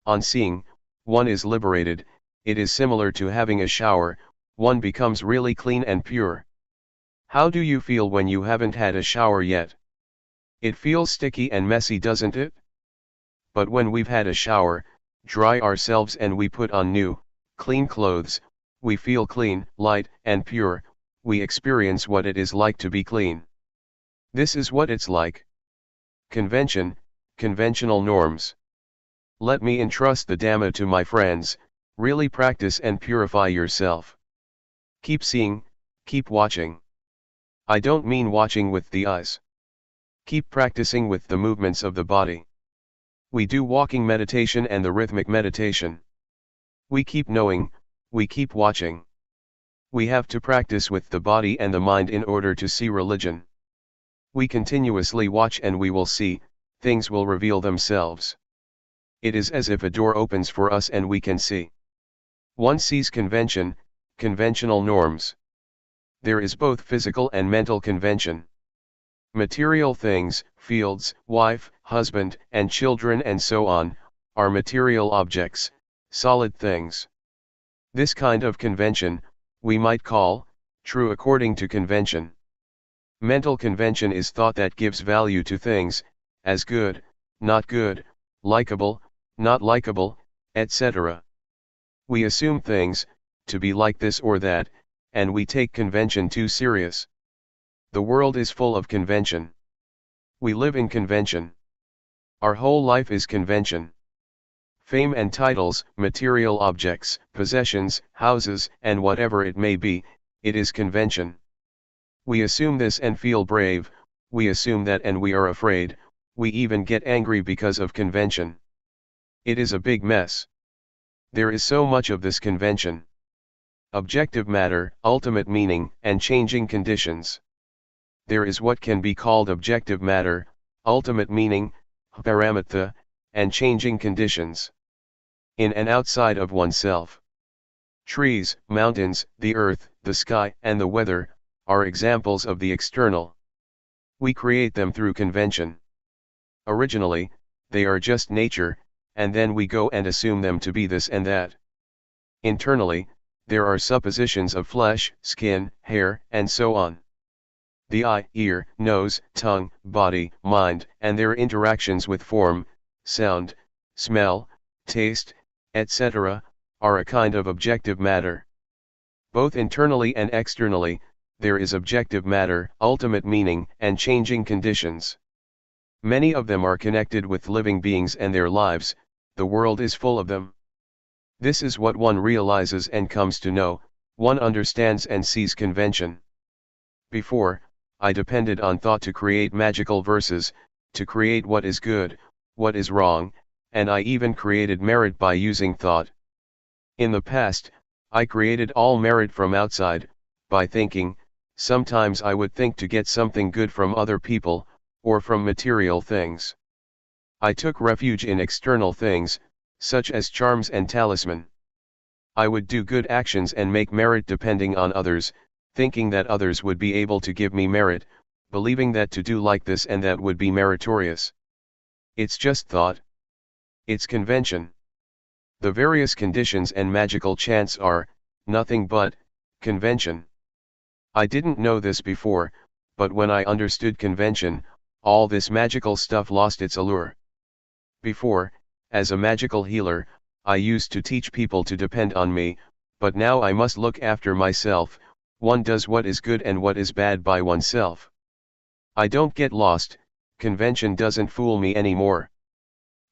On seeing, one is liberated, it is similar to having a shower, one becomes really clean and pure. How do you feel when you haven't had a shower yet? It feels sticky and messy, doesn't it? But when we've had a shower, dry ourselves and we put on new, clean clothes, we feel clean, light, and pure, we experience what it is like to be clean. This is what it's like. Convention, conventional norms. Let me entrust the Dhamma to my friends, really practice and purify yourself. Keep seeing, keep watching. I don't mean watching with the eyes. Keep practicing with the movements of the body. We do walking meditation and the rhythmic meditation. We keep knowing, we keep watching. We have to practice with the body and the mind in order to see religion. We continuously watch and we will see, things will reveal themselves. It is as if a door opens for us and we can see. One sees convention, conventional norms. There is both physical and mental convention. Material things, fields, wife, husband, and children and so on, are material objects, solid things. This kind of convention, we might call, true according to convention. Mental convention is thought that gives value to things, as good, not good, likable, not likable, etc. We assume things, to be like this or that, and we take convention too serious. The world is full of convention. We live in convention. Our whole life is convention. Fame and titles, material objects, possessions, houses, and whatever it may be, it is convention. We assume this and feel brave, we assume that and we are afraid, we even get angry because of convention. It is a big mess. There is so much of this convention. Objective matter, ultimate meaning, and changing conditions. There is what can be called objective matter, ultimate meaning, paramatha, and changing conditions. In and outside of oneself. Trees, mountains, the earth, the sky, and the weather, are examples of the external. We create them through convention. Originally, they are just nature, and then we go and assume them to be this and that. Internally, there are suppositions of flesh, skin, hair, and so on. The eye, ear, nose, tongue, body, mind, and their interactions with form, sound, smell, taste, etc., are a kind of objective matter. Both internally and externally, there is objective matter, ultimate meaning, and changing conditions. Many of them are connected with living beings and their lives, the world is full of them. This is what one realizes and comes to know, one understands and sees convention. Before, I depended on thought to create magical verses, to create what is good, what is wrong, and I even created merit by using thought. In the past, I created all merit from outside, by thinking. Sometimes I would think to get something good from other people, or from material things. I took refuge in external things, such as charms and talisman. I would do good actions and make merit depending on others, thinking that others would be able to give me merit, believing that to do like this and that would be meritorious. It's just thought. It's convention. The various conditions and magical chants are, nothing but, convention. I didn't know this before, but when I understood convention, all this magical stuff lost its allure. Before, as a magical healer, I used to teach people to depend on me, but now I must look after myself. One does what is good and what is bad by oneself. I don't get lost, convention doesn't fool me anymore.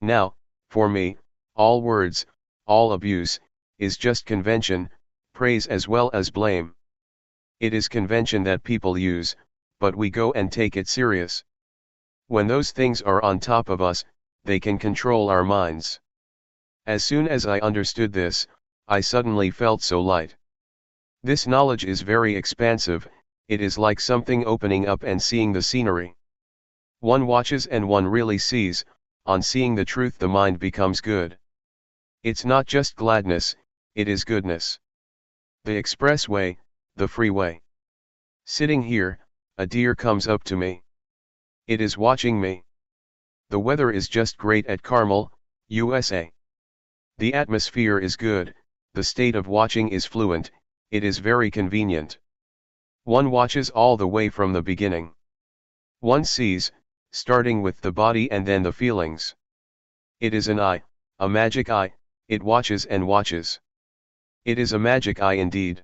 Now, for me, all words, all abuse, is just convention, praise as well as blame. It is convention that people use, but we go and take it serious. When those things are on top of us, they can control our minds. As soon as I understood this, I suddenly felt so light. This knowledge is very expansive, it is like something opening up and seeing the scenery. One watches and one really sees, on seeing the truth the mind becomes good. It's not just gladness, it is goodness. The expressway, the freeway. Sitting here, a deer comes up to me. It is watching me. The weather is just great at Carmel, USA. The atmosphere is good, the state of watching is fluent, it is very convenient. One watches all the way from the beginning. One sees, starting with the body and then the feelings. It is an eye, a magic eye, it watches and watches. It is a magic eye indeed.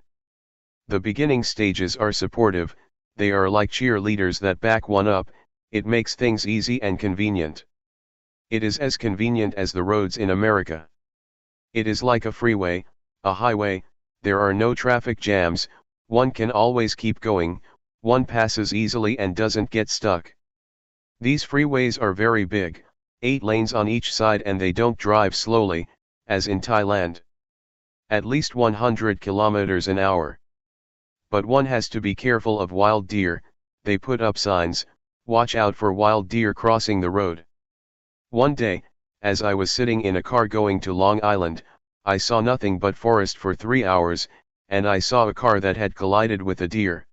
The beginning stages are supportive, they are like cheerleaders that back one up, it makes things easy and convenient. It is as convenient as the roads in America. It is like a freeway, a highway, there are no traffic jams, one can always keep going, one passes easily and doesn't get stuck. These freeways are very big, 8 lanes on each side, and they don't drive slowly, as in Thailand. At least 100 kilometers an hour. But one has to be careful of wild deer, they put up signs, watch out for wild deer crossing the road. One day, as I was sitting in a car going to Long Island, I saw nothing but forest for 3 hours, and I saw a car that had collided with a deer.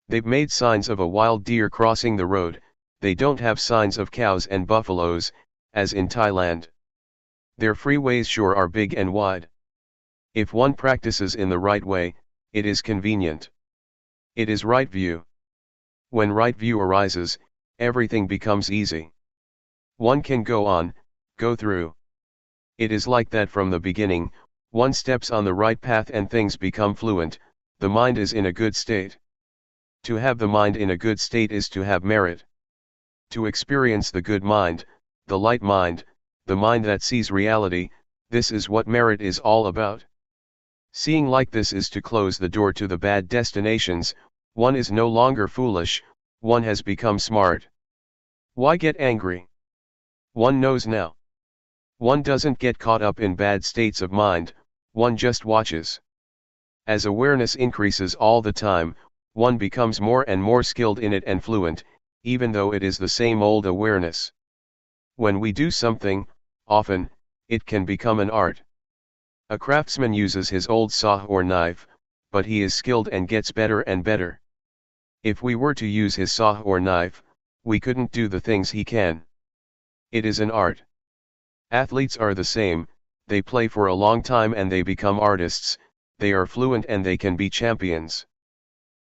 They've made signs of a wild deer crossing the road, they don't have signs of cows and buffaloes, as in Thailand. Their freeways sure are big and wide. If one practices in the right way, it is convenient. It is right view. When right view arises, everything becomes easy. One can go on, go through. It is like that from the beginning, one steps on the right path and things become fluent, the mind is in a good state. To have the mind in a good state is to have merit. To experience the good mind, the light mind, the mind that sees reality, this is what merit is all about. Seeing like this is to close the door to the bad destinations, one is no longer foolish, one has become smart. Why get angry? One knows now. One doesn't get caught up in bad states of mind, one just watches. As awareness increases all the time, one becomes more and more skilled in it and fluent, even though it is the same old awareness. When we do something, often, it can become an art. A craftsman uses his old saw or knife, but he is skilled and gets better and better. If we were to use his saw or knife, we couldn't do the things he can. It is an art. Athletes are the same, they play for a long time and they become artists, they are fluent and they can be champions.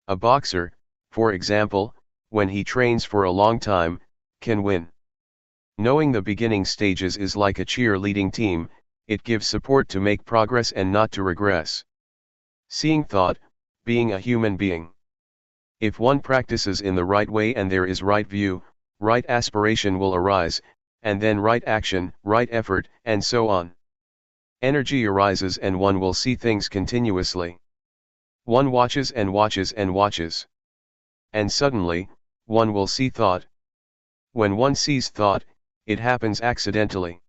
A boxer, for example, when he trains for a long time, can win. Knowing the beginning stages is like a cheerleading team, it gives support to make progress and not to regress. Seeing thought, being a human being. If one practices in the right way and there is right view, right aspiration will arise, and then right action, right effort, and so on. Energy arises and one will see things continuously. One watches and watches and watches. And suddenly, one will see thought. When one sees thought, it happens accidentally.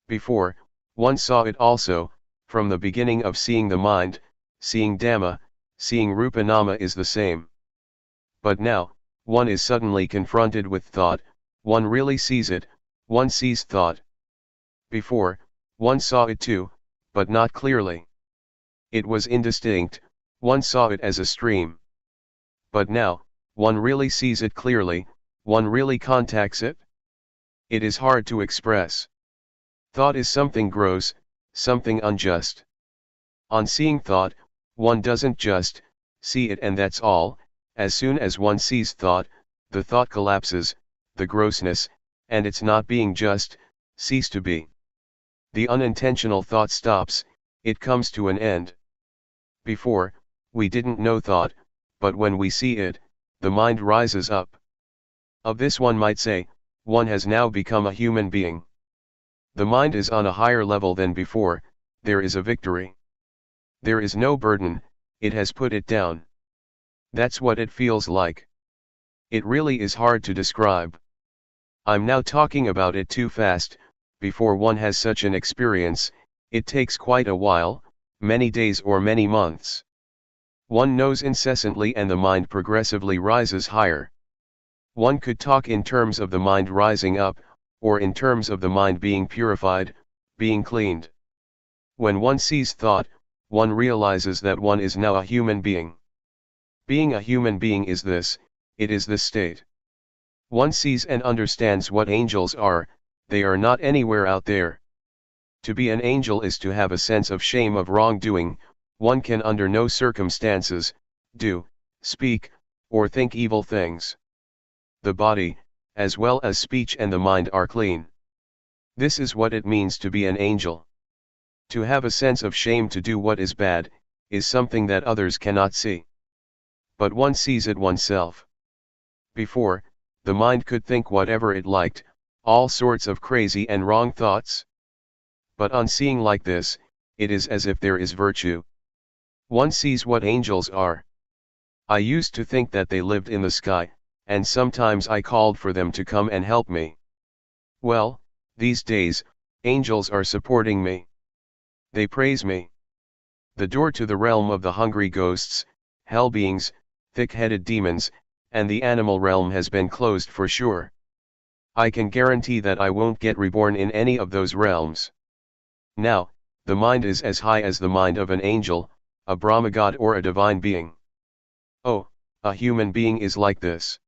Before, one saw it also, from the beginning of seeing the mind, seeing Dhamma, seeing Rupa Nama is the same. But now, one is suddenly confronted with thought, one really sees it, one sees thought. Before, one saw it too, but not clearly. It was indistinct, one saw it as a stream. But now, one really sees it clearly, one really contacts it. It is hard to express. Thought is something gross, something unjust. On seeing thought, one doesn't just see it and that's all. As soon as one sees thought, the thought collapses, the grossness, and its not being just, cease to be. The unintentional thought stops, it comes to an end. Before, we didn't know thought, but when we see it, the mind rises up. Of this one might say, one has now become a human being. The mind is on a higher level than before, there is a victory. There is no burden, it has put it down. That's what it feels like. It really is hard to describe. I'm now talking about it too fast. Before one has such an experience, it takes quite a while, many days or many months. One knows incessantly and the mind progressively rises higher. One could talk in terms of the mind rising up, or in terms of the mind being purified, being cleaned. When one sees thought, one realizes that one is now a human being. Being a human being is this, it is this state. One sees and understands what angels are, they are not anywhere out there. To be an angel is to have a sense of shame of wrongdoing, one can under no circumstances, do, speak, or think evil things. The body, as well as speech and the mind are clean. This is what it means to be an angel. To have a sense of shame to do what is bad, is something that others cannot see. But one sees it oneself. Before, the mind could think whatever it liked, all sorts of crazy and wrong thoughts. But on seeing like this, it is as if there is virtue. One sees what angels are. I used to think that they lived in the sky, and sometimes I called for them to come and help me. Well, these days, angels are supporting me. They praise me. The door to the realm of the hungry ghosts, hell beings, thick-headed demons, and the animal realm has been closed for sure. I can guarantee that I won't get reborn in any of those realms. Now, the mind is as high as the mind of an angel, a Brahma god or a divine being. Oh, a human being is like this.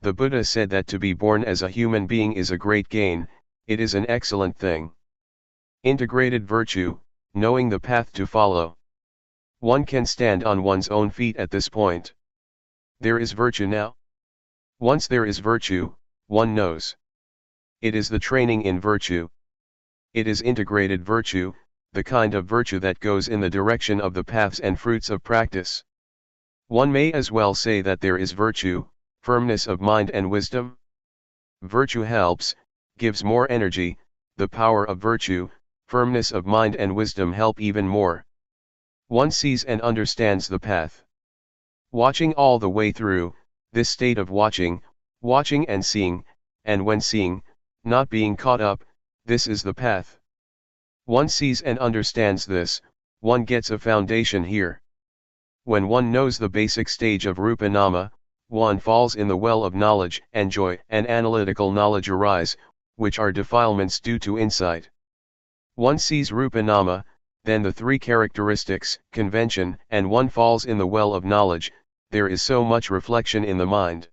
The Buddha said that to be born as a human being is a great gain, it is an excellent thing. Integrated virtue, knowing the path to follow. One can stand on one's own feet at this point. There is virtue now. Once there is virtue, one knows. It is the training in virtue. It is integrated virtue, the kind of virtue that goes in the direction of the paths and fruits of practice. One may as well say that there is virtue, firmness of mind and wisdom. Virtue helps, gives more energy, the power of virtue, firmness of mind and wisdom help even more. One sees and understands the path. Watching all the way through, this state of watching and seeing, and when seeing, not being caught up, this is the path. One sees and understands this, one gets a foundation here. When one knows the basic stage of Rupa Nama, one falls in the well of knowledge and joy and analytical knowledge arise, which are defilements due to insight. One sees Rupa Nama, then the three characteristics, convention, and one falls in the well of knowledge, there is so much reflection in the mind.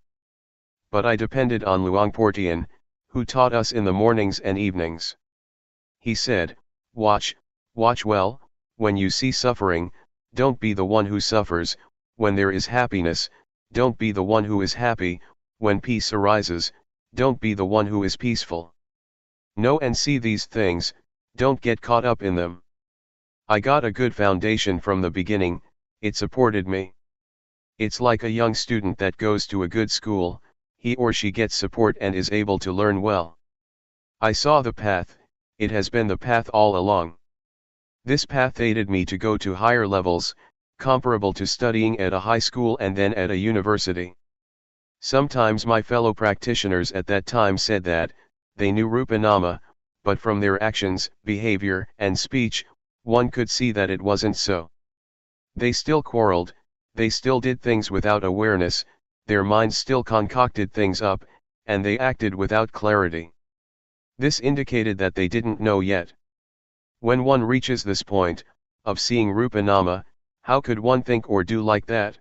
But I depended on Luangpor Teean, who taught us in the mornings and evenings. He said, watch well, when you see suffering, don't be the one who suffers, when there is happiness, don't be the one who is happy, when peace arises, don't be the one who is peaceful. Know and see these things, don't get caught up in them. I got a good foundation from the beginning, it supported me. It's like a young student that goes to a good school, he or she gets support and is able to learn well. I saw the path, it has been the path all along. This path aided me to go to higher levels, comparable to studying at a high school and then at a university. Sometimes my fellow practitioners at that time said that, they knew Rupa Nama, but from their actions, behavior, and speech, one could see that it wasn't so. They still quarreled, they still did things without awareness, their minds still concocted things up, and they acted without clarity. This indicated that they didn't know yet. When one reaches this point, of seeing Rupa Nama, how could one think or do like that?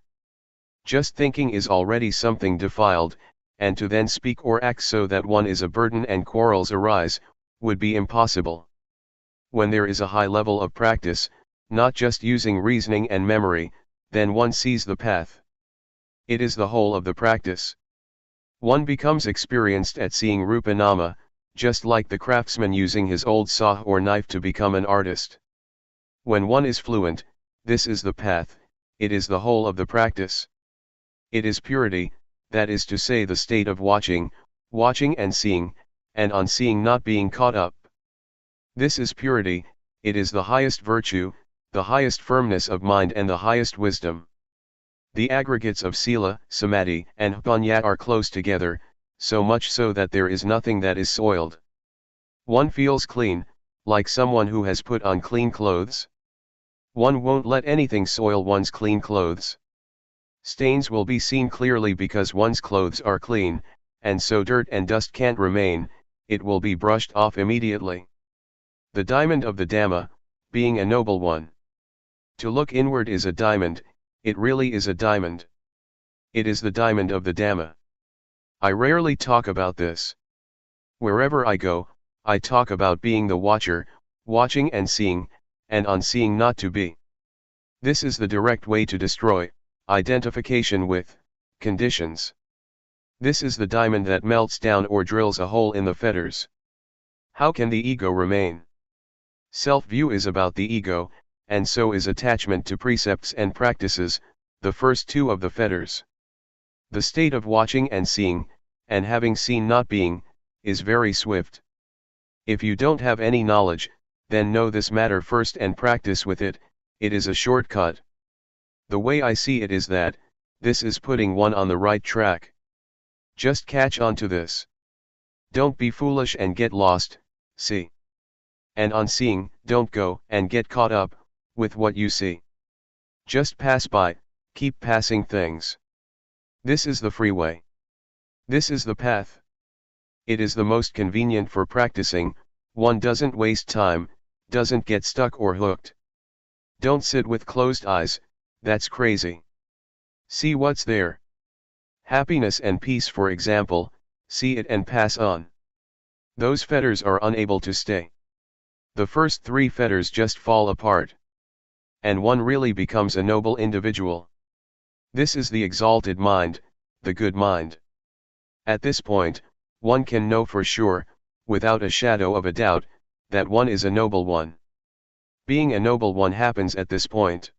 Just thinking is already something defiled, and to then speak or act so that one is a burden and quarrels arise, would be impossible. When there is a high level of practice, not just using reasoning and memory, then one sees the path. It is the whole of the practice. One becomes experienced at seeing Rupa Nama, just like the craftsman using his old saw or knife to become an artist. When one is fluent, this is the path, it is the whole of the practice. It is purity, that is to say the state of watching and seeing, and on seeing not being caught up. This is purity, it is the highest virtue, the highest firmness of mind and the highest wisdom. The aggregates of sila, samadhi, and jnana are close together, so much so that there is nothing that is soiled. One feels clean, like someone who has put on clean clothes. One won't let anything soil one's clean clothes. Stains will be seen clearly because one's clothes are clean, and so dirt and dust can't remain, it will be brushed off immediately. The diamond of the Dhamma, being a noble one. To look inward is a diamond, it really is a diamond. It is the diamond of the Dhamma. I rarely talk about this. Wherever I go, I talk about being the watcher, watching and seeing, and on seeing not to be. This is the direct way to destroy identification with conditions. This is the diamond that melts down or drills a hole in the fetters. How can the ego remain? Self-view is about the ego, and so is attachment to precepts and practices, the first two of the fetters. The state of watching and seeing, and having seen not being, is very swift. If you don't have any knowledge, then know this matter first and practice with it, it is a shortcut. The way I see it is that, this is putting one on the right track. Just catch on to this. Don't be foolish and get lost, see. And on seeing, don't go and get caught up with what you see. Just pass by, keep passing things. This is the freeway. This is the path. It is the most convenient for practicing, one doesn't waste time, doesn't get stuck or hooked. Don't sit with closed eyes, that's crazy. See what's there. Happiness and peace, for example, see it and pass on. Those fetters are unable to stay. The first three fetters just fall apart. And one really becomes a noble individual. This is the exalted mind, the good mind. At this point, one can know for sure, without a shadow of a doubt, that one is a noble one. Being a noble one happens at this point.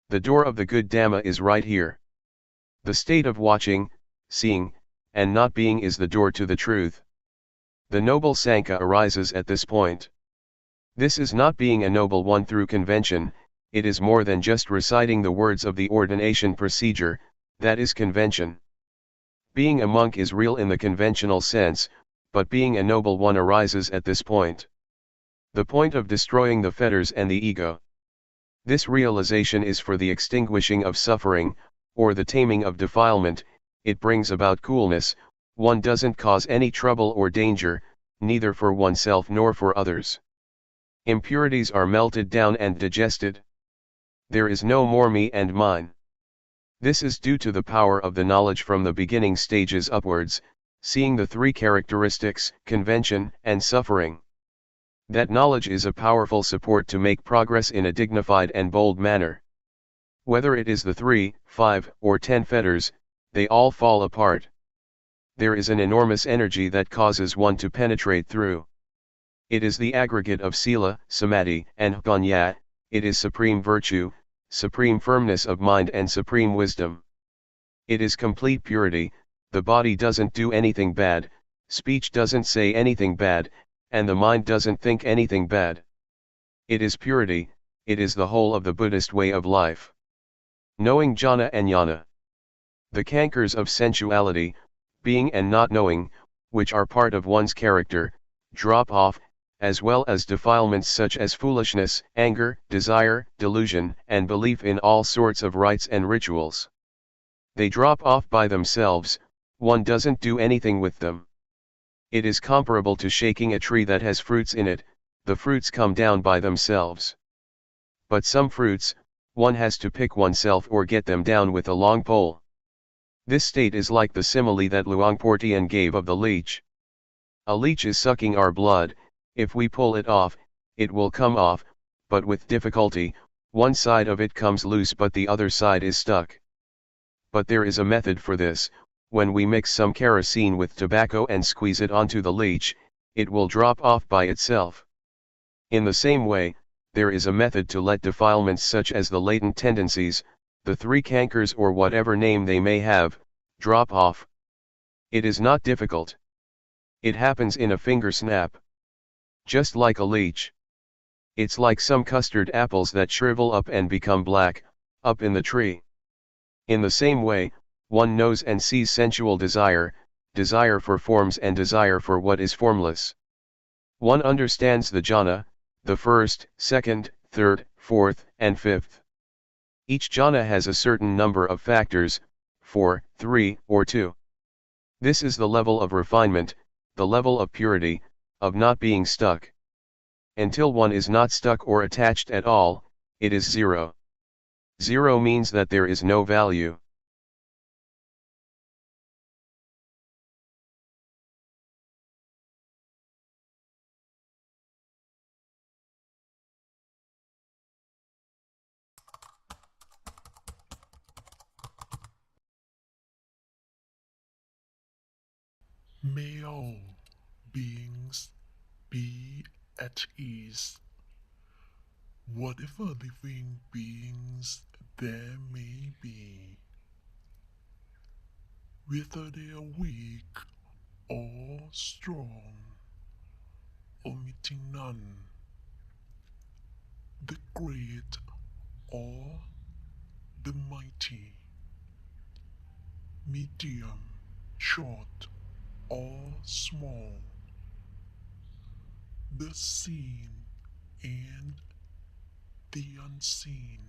The door of the good Dhamma is right here. The state of watching, seeing, and not being is the door to the truth. The noble Sankhya arises at this point. This is not being a noble one through convention, it is more than just reciting the words of the ordination procedure, that is convention. Being a monk is real in the conventional sense, but being a noble one arises at this point. The point of destroying the fetters and the ego. This realization is for the extinguishing of suffering, or the taming of defilement, it brings about coolness, one doesn't cause any trouble or danger, neither for oneself nor for others. Impurities are melted down and digested. There is no more me and mine. This is due to the power of the knowledge from the beginning stages upwards, seeing the three characteristics, convention and suffering. That knowledge is a powerful support to make progress in a dignified and bold manner. Whether it is the 3, 5, or 10 fetters, they all fall apart. There is an enormous energy that causes one to penetrate through. It is the aggregate of sila, samadhi, and jnana, it is supreme virtue, supreme firmness of mind and supreme wisdom. It is complete purity, the body doesn't do anything bad, speech doesn't say anything bad, and the mind doesn't think anything bad. It is purity, it is the whole of the Buddhist way of life. Knowing jhana and jnana. The cankers of sensuality, being and not knowing, which are part of one's character, drop off, as well as defilements such as foolishness, anger, desire, delusion, and belief in all sorts of rites and rituals. They drop off by themselves, one doesn't do anything with them. It is comparable to shaking a tree that has fruits in it, the fruits come down by themselves. But some fruits, one has to pick oneself or get them down with a long pole. This state is like the simile that Luangpor Teean gave of the leech. A leech is sucking our blood, if we pull it off, it will come off, but with difficulty, one side of it comes loose but the other side is stuck. But there is a method for this, when we mix some kerosene with tobacco and squeeze it onto the leech, it will drop off by itself. In the same way, there is a method to let defilements such as the latent tendencies, the three cankers or whatever name they may have, drop off. It is not difficult. It happens in a finger snap. Just like a leech. It's like some custard apples that shrivel up and become black, up in the tree. In the same way, one knows and sees sensual desire, desire for forms and desire for what is formless. One understands the jhana, the first, second, third, fourth, and fifth. Each jhana has a certain number of factors, 4, 3, or 2. This is the level of refinement, the level of purity, of not being stuck. Until one is not stuck or attached at all, it is zero. Zero means that there is no value. May all beings be at ease, whatever living beings there may be, whether they are weak or strong, omitting none, the great or the mighty, medium, short or small, the seen and the unseen,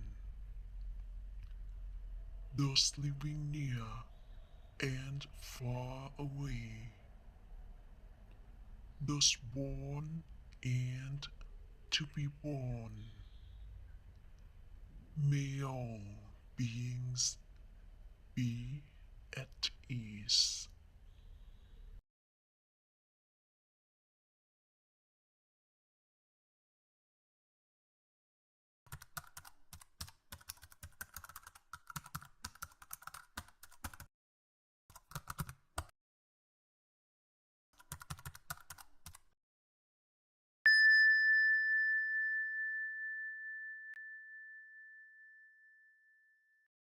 those living near and far away, those born and to be born. May all beings be at ease.